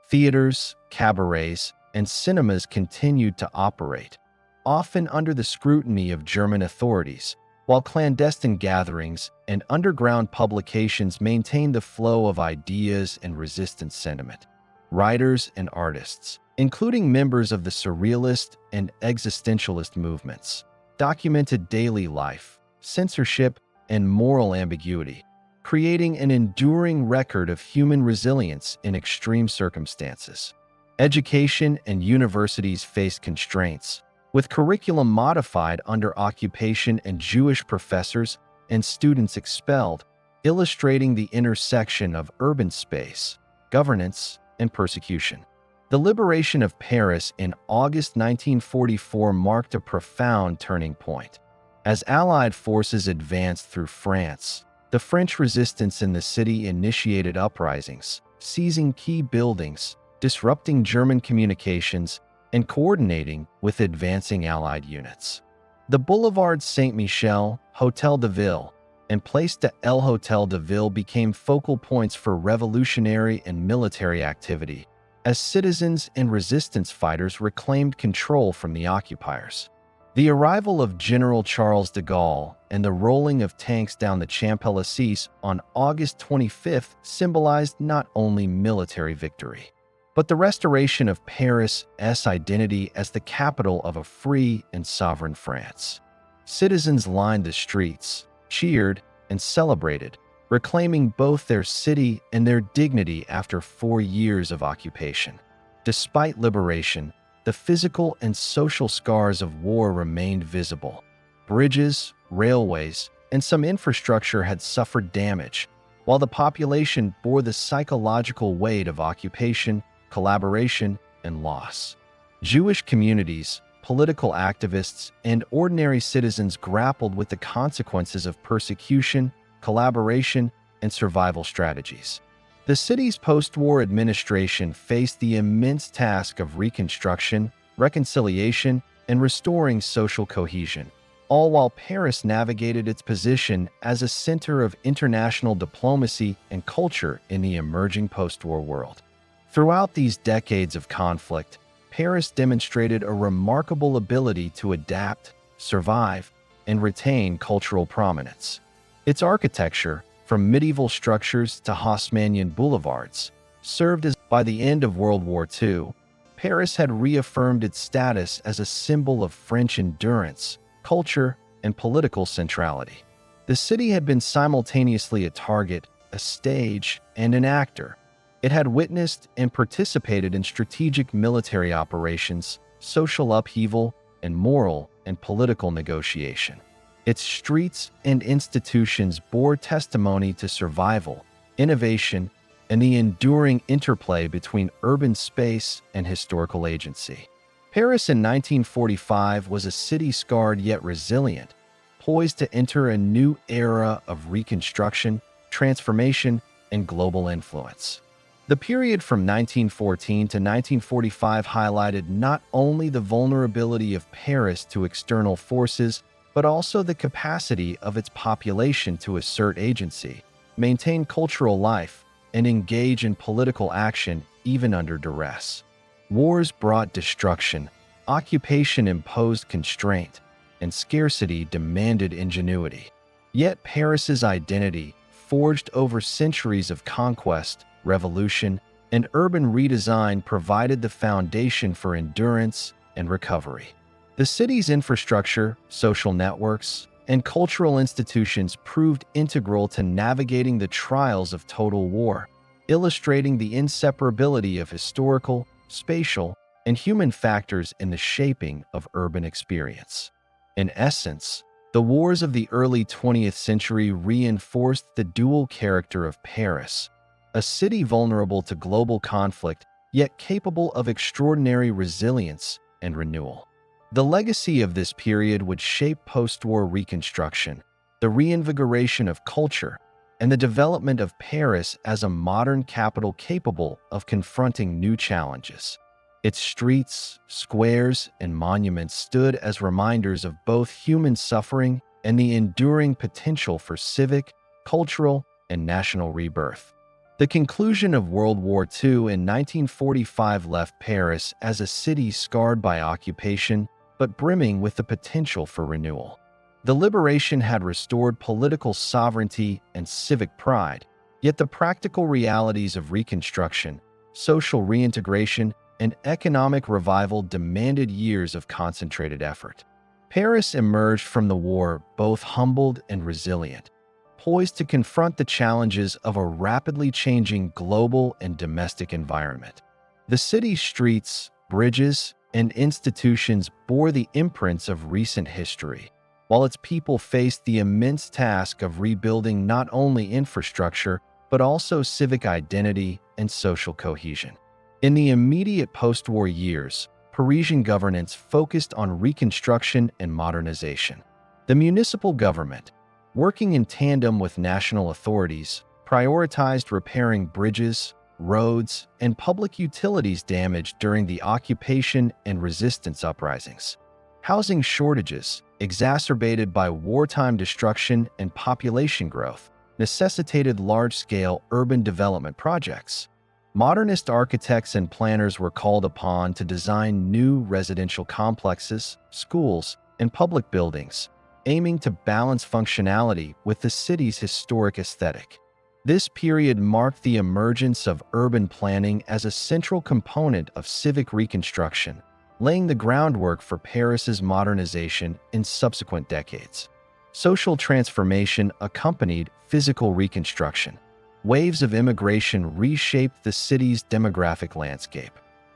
Theaters, cabarets, and cinemas continued to operate, often under the scrutiny of German authorities, while clandestine gatherings and underground publications maintained the flow of ideas and resistance sentiment. Writers and artists, including members of the Surrealist and Existentialist movements, documented daily life, censorship, and moral ambiguity, creating an enduring record of human resilience in extreme circumstances. Education and universities faced constraints, with curriculum modified under occupation and Jewish professors and students expelled, illustrating the intersection of urban space, governance, and persecution. The liberation of Paris in August 1944 marked a profound turning point. As Allied forces advanced through France, the French resistance in the city initiated uprisings, seizing key buildings, disrupting German communications, and coordinating with advancing Allied units. The Boulevard Saint-Michel, Hôtel de Ville, and Place de l'Hôtel de Ville became focal points for revolutionary and military activity, as citizens and resistance fighters reclaimed control from the occupiers. The arrival of General Charles de Gaulle and the rolling of tanks down the Champs-Élysées on August 25 symbolized not only military victory, but the restoration of Paris's identity as the capital of a free and sovereign France. Citizens lined the streets, cheered, and celebrated, reclaiming both their city and their dignity after 4 years of occupation. Despite liberation, the physical and social scars of war remained visible. Bridges, railways, and some infrastructure had suffered damage, while the population bore the psychological weight of occupation, collaboration, and loss. Jewish communities, political activists, and ordinary citizens grappled with the consequences of persecution, collaboration, and survival strategies. The city's post-war administration faced the immense task of reconstruction, reconciliation, and restoring social cohesion, all while Paris navigated its position as a center of international diplomacy and culture in the emerging post-war world. Throughout these decades of conflict, Paris demonstrated a remarkable ability to adapt, survive, and retain cultural prominence. Its architecture, from medieval structures to Haussmannian boulevards, served as by the end of World War II, Paris had reaffirmed its status as a symbol of French endurance, culture, and political centrality. The city had been simultaneously a target, a stage, and an actor. It had witnessed and participated in strategic military operations, social upheaval, and moral and political negotiation. Its streets and institutions bore testimony to survival, innovation, and the enduring interplay between urban space and historical agency. Paris in 1945 was a city scarred yet resilient, poised to enter a new era of reconstruction, transformation, and global influence. The period from 1914 to 1945 highlighted not only the vulnerability of Paris to external forces, but also the capacity of its population to assert agency, maintain cultural life, and engage in political action even under duress. Wars brought destruction, occupation imposed constraint, and scarcity demanded ingenuity. Yet Paris's identity, forged over centuries of conquest, revolution, and urban redesign, provided the foundation for endurance and recovery. The city's infrastructure, social networks, and cultural institutions proved integral to navigating the trials of total war, illustrating the inseparability of historical, spatial, and human factors in the shaping of urban experience. In essence, the wars of the early 20th century reinforced the dual character of Paris, a city vulnerable to global conflict, yet capable of extraordinary resilience and renewal. The legacy of this period would shape post-war reconstruction, the reinvigoration of culture, and the development of Paris as a modern capital capable of confronting new challenges. Its streets, squares, and monuments stood as reminders of both human suffering and the enduring potential for civic, cultural, and national rebirth. The conclusion of World War II in 1945 left Paris as a city scarred by occupation, but brimming with the potential for renewal. The liberation had restored political sovereignty and civic pride, yet the practical realities of reconstruction, social reintegration, and economic revival demanded years of concentrated effort. Paris emerged from the war both humbled and resilient, poised to confront the challenges of a rapidly changing global and domestic environment. The city's streets, bridges, and institutions bore the imprints of recent history, while its people faced the immense task of rebuilding not only infrastructure, but also civic identity and social cohesion. In the immediate post-war years, Parisian governance focused on reconstruction and modernization. The municipal government, working in tandem with national authorities, prioritized repairing bridges, roads, and public utilities damaged during the occupation and resistance uprisings. Housing shortages, exacerbated by wartime destruction and population growth, necessitated large-scale urban development projects. Modernist architects and planners were called upon to design new residential complexes, schools, and public buildings, aiming to balance functionality with the city's historic aesthetic. This period marked the emergence of urban planning as a central component of civic reconstruction, laying the groundwork for Paris's modernization in subsequent decades. Social transformation accompanied physical reconstruction. Waves of immigration reshaped the city's demographic landscape.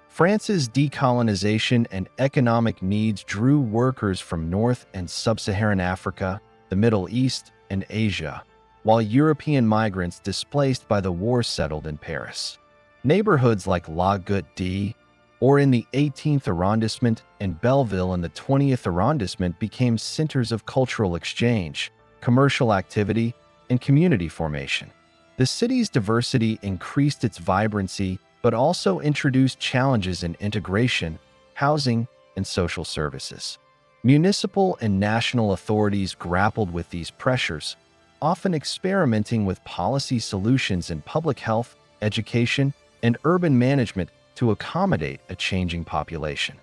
France's decolonization and economic needs drew workers from North and Sub-Saharan Africa, the Middle East, and Asia, while European migrants displaced by the war settled in Paris. Neighborhoods like La Goutte d'Or, or in the 18th arrondissement, and Belleville in the 20th arrondissement became centers of cultural exchange, commercial activity, and community formation. The city's diversity increased its vibrancy but also introduced challenges in integration, housing, and social services. Municipal and national authorities grappled with these pressures, often experimenting with policy solutions in public health, education, and urban management to accommodate a changing population.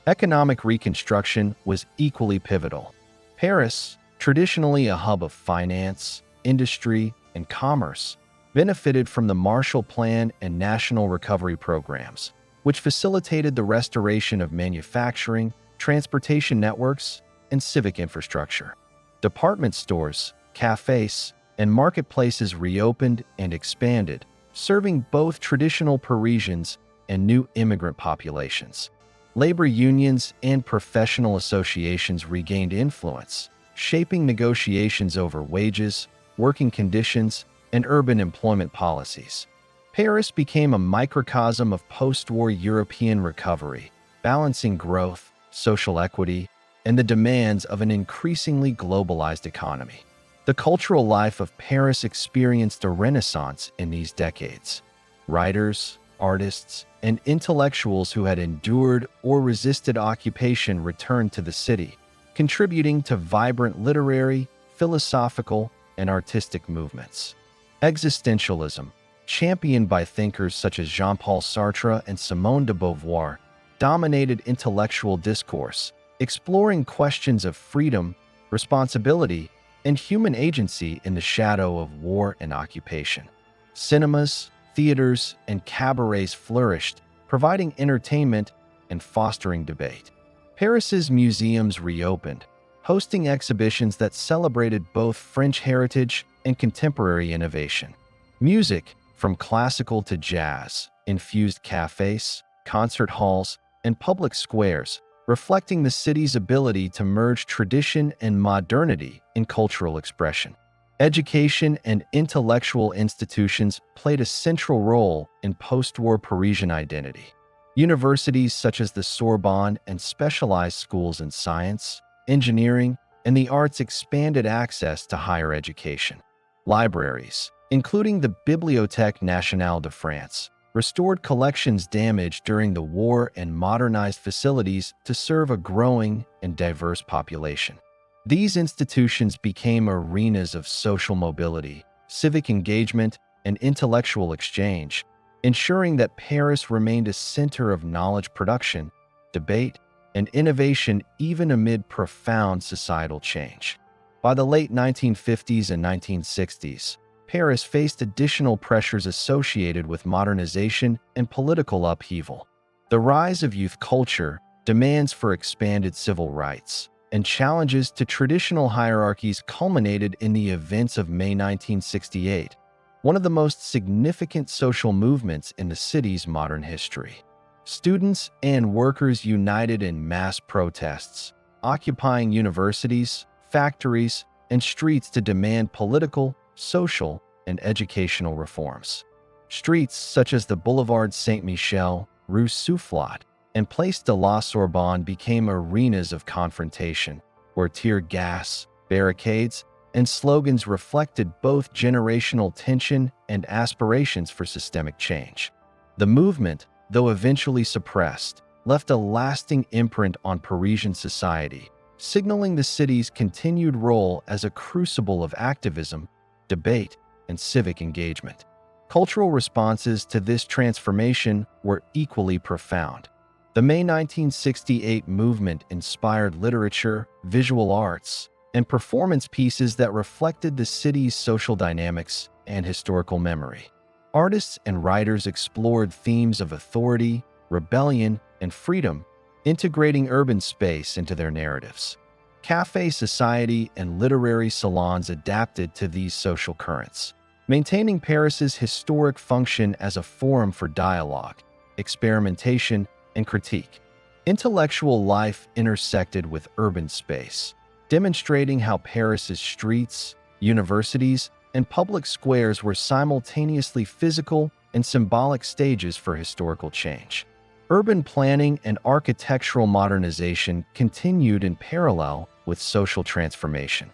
Economic reconstruction was equally pivotal. Paris, traditionally a hub of finance, industry, and commerce, benefited from the Marshall Plan and national recovery programs, which facilitated the restoration of manufacturing, transportation networks, and civic infrastructure. Department stores, cafes, and marketplaces reopened and expanded, serving both traditional Parisians and new immigrant populations. Labor unions and professional associations regained influence, shaping negotiations over wages, working conditions, and urban employment policies. Paris became a microcosm of post-war European recovery, balancing growth, social equity, and the demands of an increasingly globalized economy. The cultural life of Paris experienced a renaissance in these decades. Writers, artists, and intellectuals who had endured or resisted occupation returned to the city, contributing to vibrant literary, philosophical, and artistic movements. Existentialism, championed by thinkers such as Jean-Paul Sartre and Simone de Beauvoir, dominated intellectual discourse, exploring questions of freedom, responsibility, and human agency in the shadow of war and occupation. Cinemas, theaters, and cabarets flourished, providing entertainment and fostering debate. Paris's museums reopened, hosting exhibitions that celebrated both French heritage and contemporary innovation. Music, from classical to jazz, infused cafes, concert halls, and public squares, reflecting the city's ability to merge tradition and modernity in cultural expression. Education and intellectual institutions played a central role in post-war Parisian identity. Universities such as the Sorbonne and specialized schools in science, engineering, and the arts expanded access to higher education. Libraries, including the Bibliothèque Nationale de France, restored collections damaged during the war and modernized facilities to serve a growing and diverse population. These institutions became arenas of social mobility, civic engagement, and intellectual exchange, ensuring that Paris remained a center of knowledge production, debate, and innovation even amid profound societal change. By the late 1950s and 1960s, Paris faced additional pressures associated with modernization and political upheaval. The rise of youth culture, demands for expanded civil rights, and challenges to traditional hierarchies culminated in the events of May 1968, one of the most significant social movements in the city's modern history. Students and workers united in mass protests, occupying universities, factories, and streets to demand political, social, and educational reforms. Streets such as the Boulevard Saint-Michel, Rue Soufflot, and Place de la Sorbonne became arenas of confrontation, where tear gas, barricades, and slogans reflected both generational tension and aspirations for systemic change. The movement, though eventually suppressed, left a lasting imprint on Parisian society, signaling the city's continued role as a crucible of activism, debate, and civic engagement. Cultural responses to this transformation were equally profound. The May 1968 movement inspired literature, visual arts, and performance pieces that reflected the city's social dynamics and historical memory. Artists and writers explored themes of authority, rebellion, and freedom, integrating urban space into their narratives. Café society and literary salons adapted to these social currents, maintaining Paris's historic function as a forum for dialogue, experimentation, and critique. Intellectual life intersected with urban space, demonstrating how Paris's streets, universities, and public squares were simultaneously physical and symbolic stages for historical change. Urban planning and architectural modernization continued in parallel with social transformation.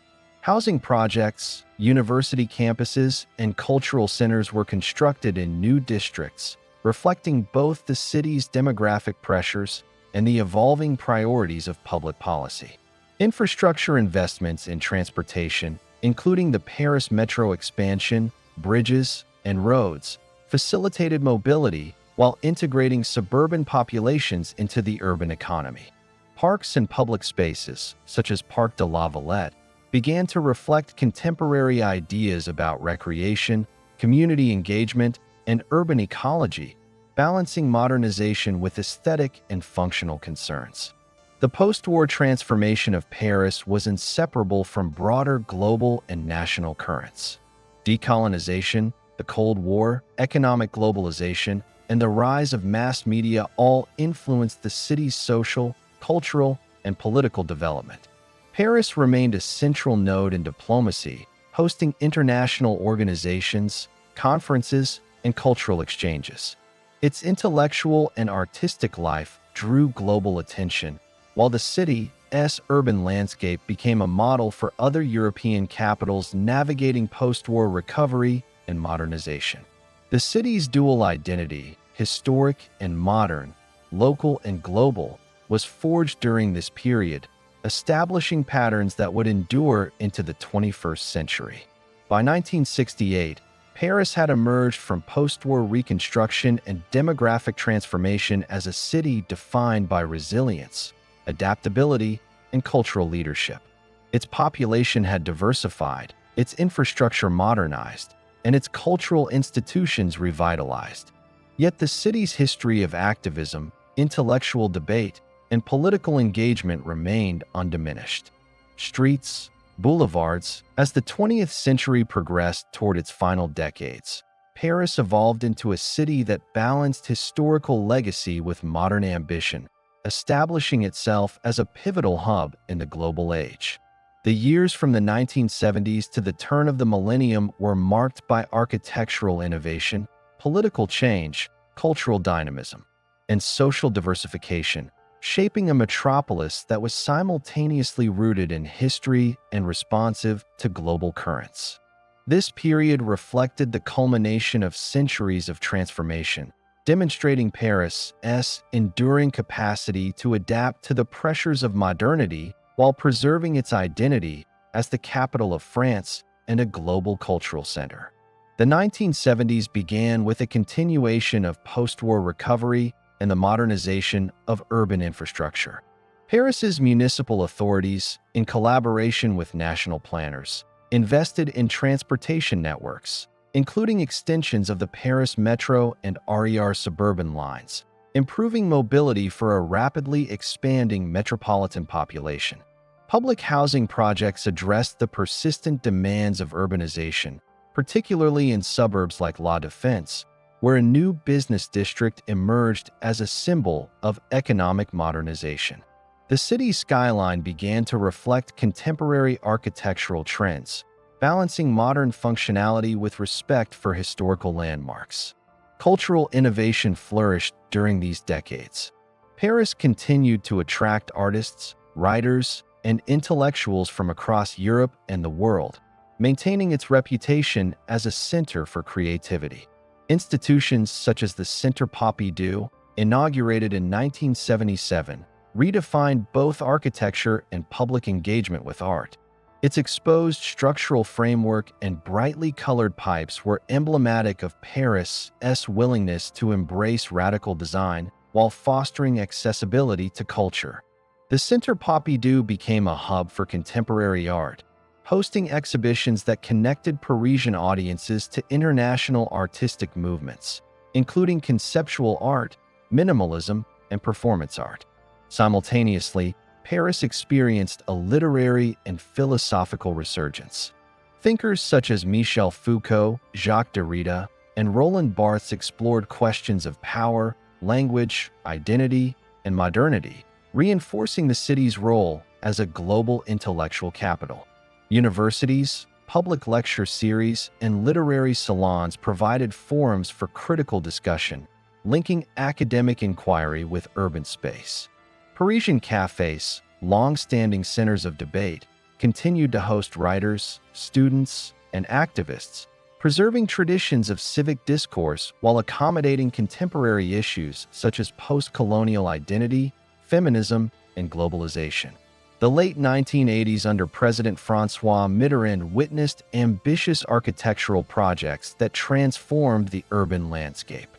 Housing projects, university campuses, and cultural centers were constructed in new districts, reflecting both the city's demographic pressures and the evolving priorities of public policy. Infrastructure investments in transportation, including the Paris metro expansion, bridges, and roads, facilitated mobility while integrating suburban populations into the urban economy. Parks and public spaces, such as Parc de la Villette, began to reflect contemporary ideas about recreation, community engagement, and urban ecology, balancing modernization with aesthetic and functional concerns. The post-war transformation of Paris was inseparable from broader global and national currents. Decolonization, the Cold War, economic globalization, and the rise of mass media all influenced the city's social, cultural, and political development. Paris remained a central node in diplomacy, hosting international organizations, conferences, and cultural exchanges. Its intellectual and artistic life drew global attention, while the city's urban landscape became a model for other European capitals navigating post-war recovery and modernization. The city's dual identity, historic and modern, local and global, was forged during this period, establishing patterns that would endure into the 21st century. By 1968, Paris had emerged from post-war reconstruction and demographic transformation as a city defined by resilience, adaptability, and cultural leadership. Its population had diversified, its infrastructure modernized, and its cultural institutions revitalized. Yet the city's history of activism, intellectual debate, and political engagement remained undiminished. Streets, boulevards, as the 20th century progressed toward its final decades, Paris evolved into a city that balanced historical legacy with modern ambition, establishing itself as a pivotal hub in the global age. The years from the 1970s to the turn of the millennium were marked by architectural innovation, political change, cultural dynamism, and social diversification, shaping a metropolis that was simultaneously rooted in history and responsive to global currents. This period reflected the culmination of centuries of transformation, demonstrating Paris's enduring capacity to adapt to the pressures of modernity while preserving its identity as the capital of France and a global cultural center. The 1970s began with a continuation of post-war recovery and the modernization of urban infrastructure. Paris's municipal authorities, in collaboration with national planners, invested in transportation networks, including extensions of the Paris Metro and RER suburban lines, improving mobility for a rapidly expanding metropolitan population. Public housing projects addressed the persistent demands of urbanization, particularly in suburbs like La Défense, where a new business district emerged as a symbol of economic modernization. The city's skyline began to reflect contemporary architectural trends, balancing modern functionality with respect for historical landmarks. Cultural innovation flourished during these decades. Paris continued to attract artists, writers, and intellectuals from across Europe and the world, maintaining its reputation as a center for creativity. Institutions such as the Centre Pompidou, inaugurated in 1977, redefined both architecture and public engagement with art. Its exposed structural framework and brightly colored pipes were emblematic of Paris's willingness to embrace radical design while fostering accessibility to culture. The Centre Pompidou became a hub for contemporary art, hosting exhibitions that connected Parisian audiences to international artistic movements, including conceptual art, minimalism, and performance art. Simultaneously, Paris experienced a literary and philosophical resurgence. Thinkers such as Michel Foucault, Jacques Derrida, and Roland Barthes explored questions of power, language, identity, and modernity, reinforcing the city's role as a global intellectual capital. Universities, public lecture series, and literary salons provided forums for critical discussion, linking academic inquiry with urban space. Parisian cafes, long-standing centers of debate, continued to host writers, students, and activists, preserving traditions of civic discourse while accommodating contemporary issues such as post-colonial identity, feminism, and globalization. The late 1980s under President François Mitterrand witnessed ambitious architectural projects that transformed the urban landscape.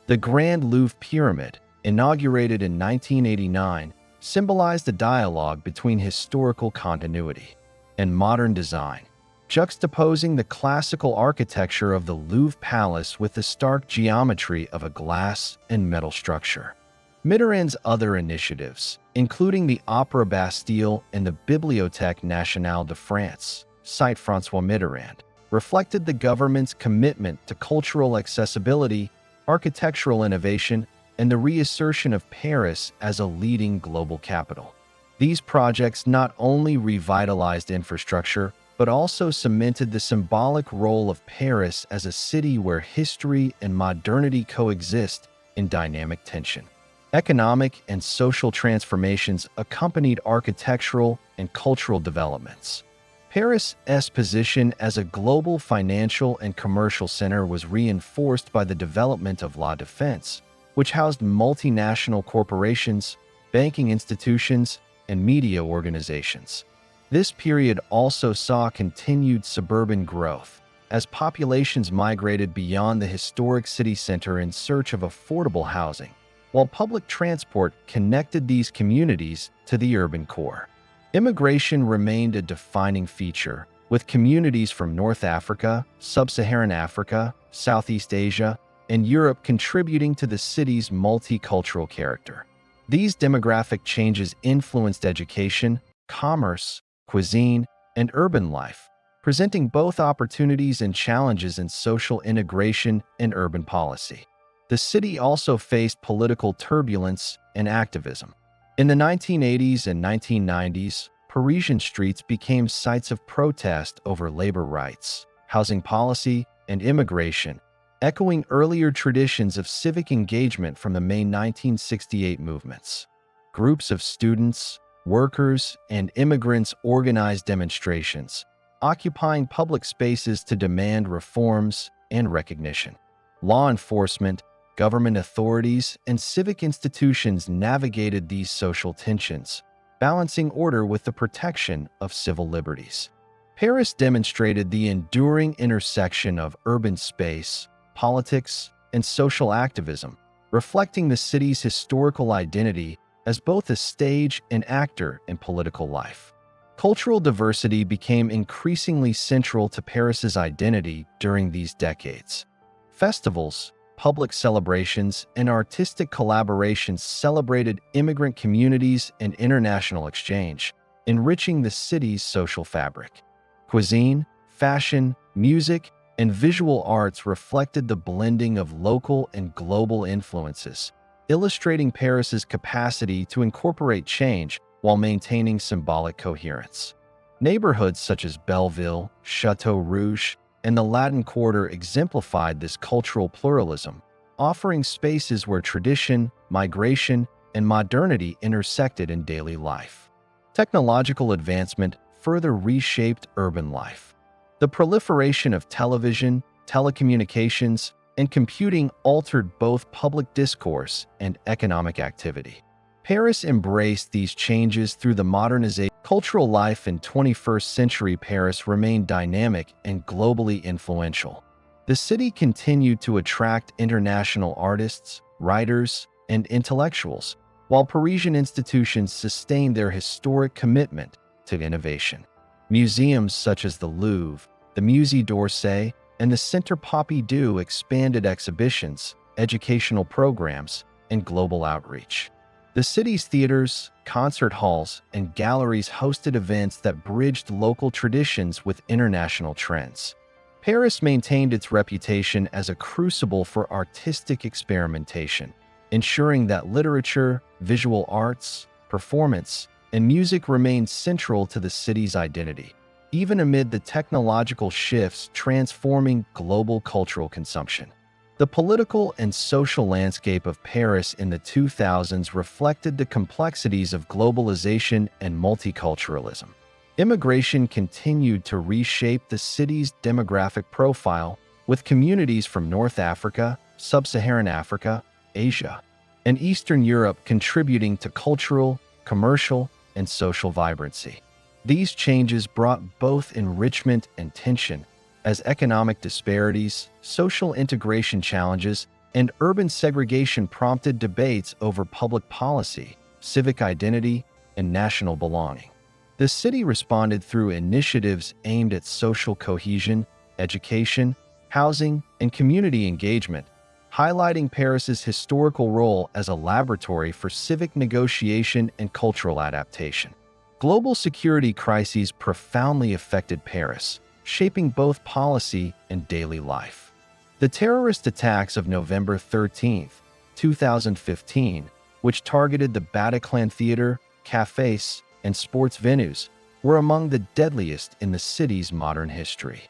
The Grand Louvre Pyramid, inaugurated in 1989, symbolized a dialogue between historical continuity and modern design, juxtaposing the classical architecture of the Louvre Palace with the stark geometry of a glass and metal structure. Mitterrand's other initiatives, including the Opéra Bastille and the Bibliothèque Nationale de France, cite François Mitterrand, reflected the government's commitment to cultural accessibility, architectural innovation, and the reassertion of Paris as a leading global capital. These projects not only revitalized infrastructure, but also cemented the symbolic role of Paris as a city where history and modernity coexist in dynamic tension. Economic and social transformations accompanied architectural and cultural developments. Paris's position as a global financial and commercial center was reinforced by the development of La Défense, which housed multinational corporations, banking institutions, and media organizations. This period also saw continued suburban growth, as populations migrated beyond the historic city center in search of affordable housing, while public transport connected these communities to the urban core. Immigration remained a defining feature, with communities from North Africa, Sub-Saharan Africa, Southeast Asia, and Europe contributing to the city's multicultural character. These demographic changes influenced education, commerce, cuisine, and urban life, presenting both opportunities and challenges in social integration and urban policy. The city also faced political turbulence and activism. In the 1980s and 1990s, Parisian streets became sites of protest over labor rights, housing policy, and immigration, echoing earlier traditions of civic engagement from the May 1968 movements. Groups of students, workers, and immigrants organized demonstrations, occupying public spaces to demand reforms and recognition. Law enforcement, government authorities, and civic institutions navigated these social tensions, balancing order with the protection of civil liberties. Paris demonstrated the enduring intersection of urban space, politics, and social activism, reflecting the city's historical identity as both a stage and actor in political life. Cultural diversity became increasingly central to Paris's identity during these decades. Festivals, public celebrations, and artistic collaborations celebrated immigrant communities and international exchange, enriching the city's social fabric. Cuisine, fashion, music, and visual arts reflected the blending of local and global influences, illustrating Paris's capacity to incorporate change while maintaining symbolic coherence. Neighborhoods such as Belleville, Chateau Rouge, and the Latin Quarter exemplified this cultural pluralism, offering spaces where tradition, migration, and modernity intersected in daily life. Technological advancement further reshaped urban life. The proliferation of television, telecommunications, and computing altered both public discourse and economic activity. Paris embraced these changes through the modernization. Cultural life in 21st century Paris remained dynamic and globally influential. The city continued to attract international artists, writers, and intellectuals, while Parisian institutions sustained their historic commitment to innovation. Museums such as the Louvre, the Musée d'Orsay, and the Centre Pompidou expanded exhibitions, educational programs, and global outreach. The city's theaters, concert halls, and galleries hosted events that bridged local traditions with international trends. Paris maintained its reputation as a crucible for artistic experimentation, ensuring that literature, visual arts, performance, and music remained central to the city's identity, even amid the technological shifts transforming global cultural consumption. The political and social landscape of Paris in the 2000s reflected the complexities of globalization and multiculturalism. Immigration continued to reshape the city's demographic profile, with communities from North Africa, Sub-Saharan Africa, Asia, and Eastern Europe contributing to cultural, commercial, and social vibrancy. These changes brought both enrichment and tension, as economic disparities, social integration challenges, and urban segregation prompted debates over public policy, civic identity, and national belonging. The city responded through initiatives aimed at social cohesion, education, housing, and community engagement, highlighting Paris's historical role as a laboratory for civic negotiation and cultural adaptation. Global security crises profoundly affected Paris, shaping both policy and daily life. The terrorist attacks of November 13, 2015, which targeted the Bataclan Theater, cafes, and sports venues, were among the deadliest in the city's modern history.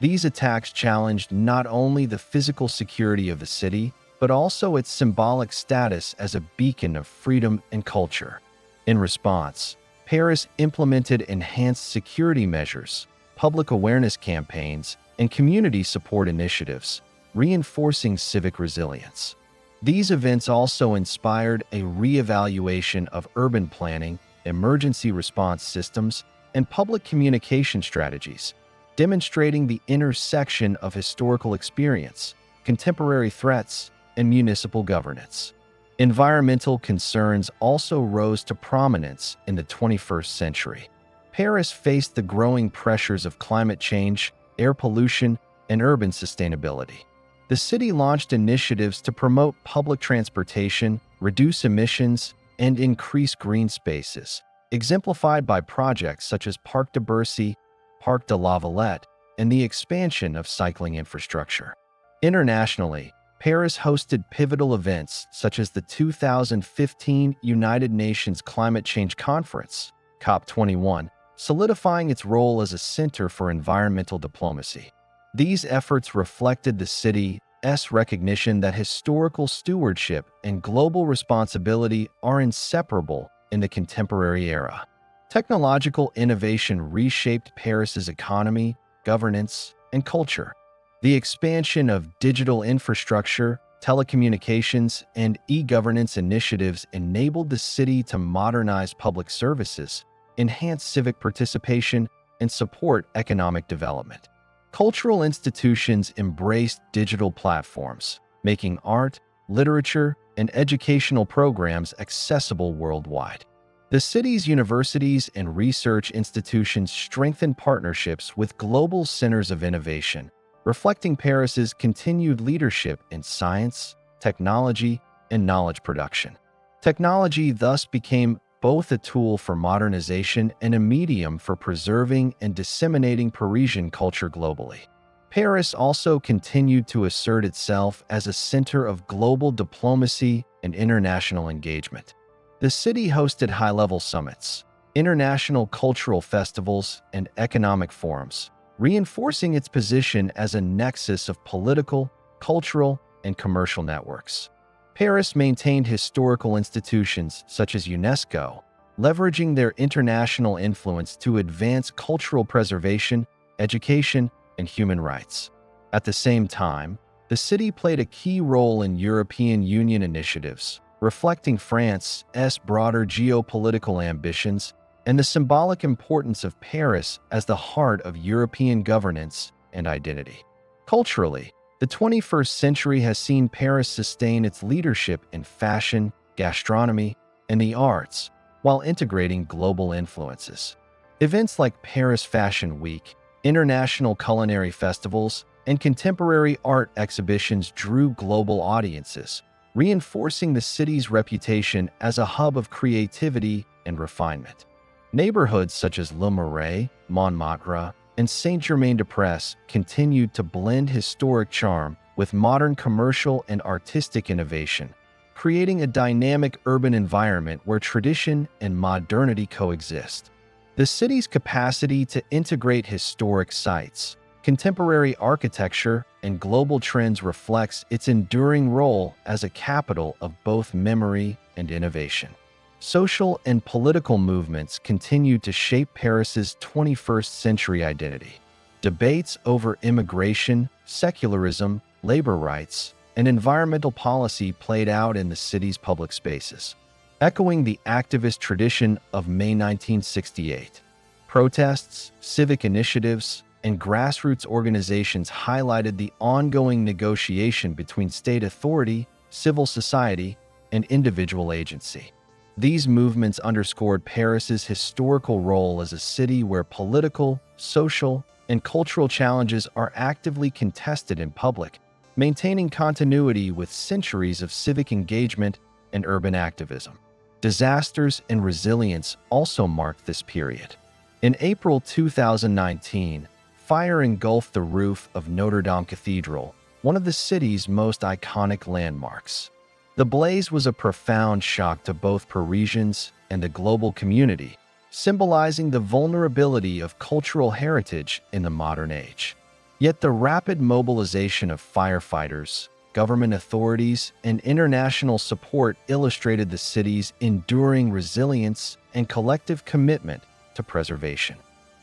These attacks challenged not only the physical security of the city, but also its symbolic status as a beacon of freedom and culture. In response, Paris implemented enhanced security measures, public awareness campaigns, and community support initiatives, reinforcing civic resilience. These events also inspired a re-evaluation of urban planning, emergency response systems, and public communication strategies, demonstrating the intersection of historical experience, contemporary threats, and municipal governance. Environmental concerns also rose to prominence in the 21st century. Paris faced the growing pressures of climate change, air pollution, and urban sustainability. The city launched initiatives to promote public transportation, reduce emissions, and increase green spaces, exemplified by projects such as Parc de Bercy, Parc de la Villette, and the expansion of cycling infrastructure. Internationally, Paris hosted pivotal events such as the 2015 United Nations Climate Change Conference, COP21, solidifying its role as a center for environmental diplomacy. These efforts reflected the city's recognition that historical stewardship and global responsibility are inseparable in the contemporary era. Technological innovation reshaped Paris's economy, governance, and culture. The expansion of digital infrastructure, telecommunications, and e-governance initiatives enabled the city to modernize public services, enhance civic participation, and support economic development. Cultural institutions embraced digital platforms, making art, literature, and educational programs accessible worldwide. The city's universities and research institutions strengthened partnerships with global centers of innovation, reflecting Paris's continued leadership in science, technology, and knowledge production. Technology thus became both a tool for modernization and a medium for preserving and disseminating Parisian culture globally. Paris also continued to assert itself as a center of global diplomacy and international engagement. The city hosted high-level summits, international cultural festivals, and economic forums, reinforcing its position as a nexus of political, cultural, and commercial networks. Paris maintained historical institutions such as UNESCO, leveraging their international influence to advance cultural preservation, education, and human rights. At the same time, the city played a key role in European Union initiatives, reflecting France's broader geopolitical ambitions and the symbolic importance of Paris as the heart of European governance and identity. Culturally, the 21st century has seen Paris sustain its leadership in fashion, gastronomy, and the arts, while integrating global influences. Events like Paris Fashion Week, international culinary festivals, and contemporary art exhibitions drew global audiences, reinforcing the city's reputation as a hub of creativity and refinement. Neighborhoods such as Le Marais, Montmartre, and Saint-Germain-des-Prés continued to blend historic charm with modern commercial and artistic innovation, creating a dynamic urban environment where tradition and modernity coexist. The city's capacity to integrate historic sites, contemporary architecture, and global trends reflects its enduring role as a capital of both memory and innovation. social and political movements continued to shape Paris's 21st century identity. Debates over immigration, secularism, labor rights, and environmental policy played out in the city's public spaces, echoing the activist tradition of May 1968. Protests, civic initiatives, and grassroots organizations highlighted the ongoing negotiation between state authority, civil society, and individual agency. These movements underscored Paris's historical role as a city where political, social, and cultural challenges are actively contested in public, maintaining continuity with centuries of civic engagement and urban activism. Disasters and resilience also marked this period. In April 2019, fire engulfed the roof of Notre-Dame Cathedral, one of the city's most iconic landmarks. The blaze was a profound shock to both Parisians and the global community, symbolizing the vulnerability of cultural heritage in the modern age. Yet the rapid mobilization of firefighters, government authorities, and international support illustrated the city's enduring resilience and collective commitment to preservation.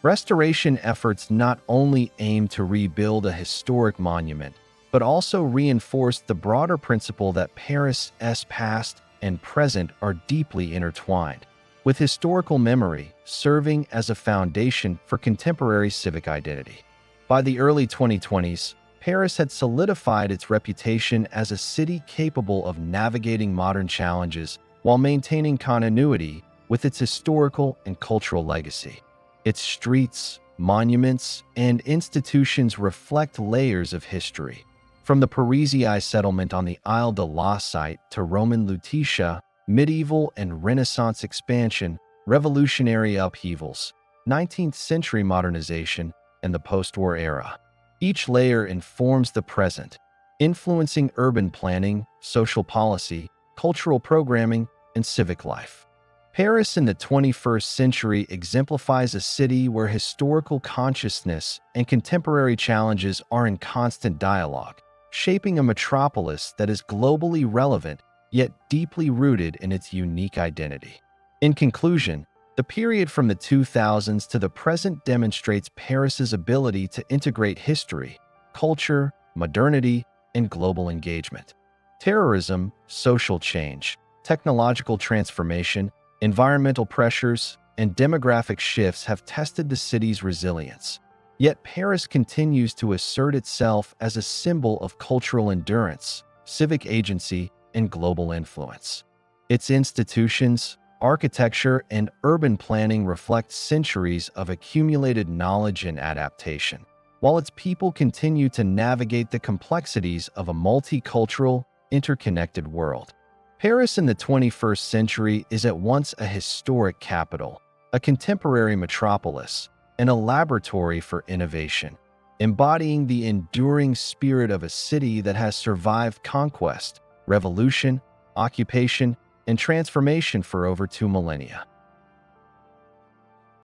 Restoration efforts not only aimed to rebuild a historic monument, but also reinforced the broader principle that Paris's past and present are deeply intertwined, with historical memory serving as a foundation for contemporary civic identity. By the early 2020s, Paris had solidified its reputation as a city capable of navigating modern challenges while maintaining continuity with its historical and cultural legacy. Its streets, monuments, and institutions reflect layers of history, from the Parisii settlement on the Isle de la Cite to Roman Lutetia, medieval and Renaissance expansion, revolutionary upheavals, 19th century modernization, and the post-war era. Each layer informs the present, influencing urban planning, social policy, cultural programming, and civic life. Paris in the 21st century exemplifies a city where historical consciousness and contemporary challenges are in constant dialogue, shaping a metropolis that is globally relevant yet deeply rooted in its unique identity. In conclusion, the period from the 2000s to the present demonstrates Paris's ability to integrate history, culture, modernity, and global engagement. Terrorism, social change, technological transformation, environmental pressures, and demographic shifts have tested the city's resilience. Yet Paris continues to assert itself as a symbol of cultural endurance, civic agency, and global influence. Its institutions, architecture, and urban planning reflect centuries of accumulated knowledge and adaptation, while its people continue to navigate the complexities of a multicultural, interconnected world. Paris in the 21st century is at once a historic capital, a contemporary metropolis, and a laboratory for innovation, embodying the enduring spirit of a city that has survived conquest, revolution, occupation, and transformation for over 2 millennia.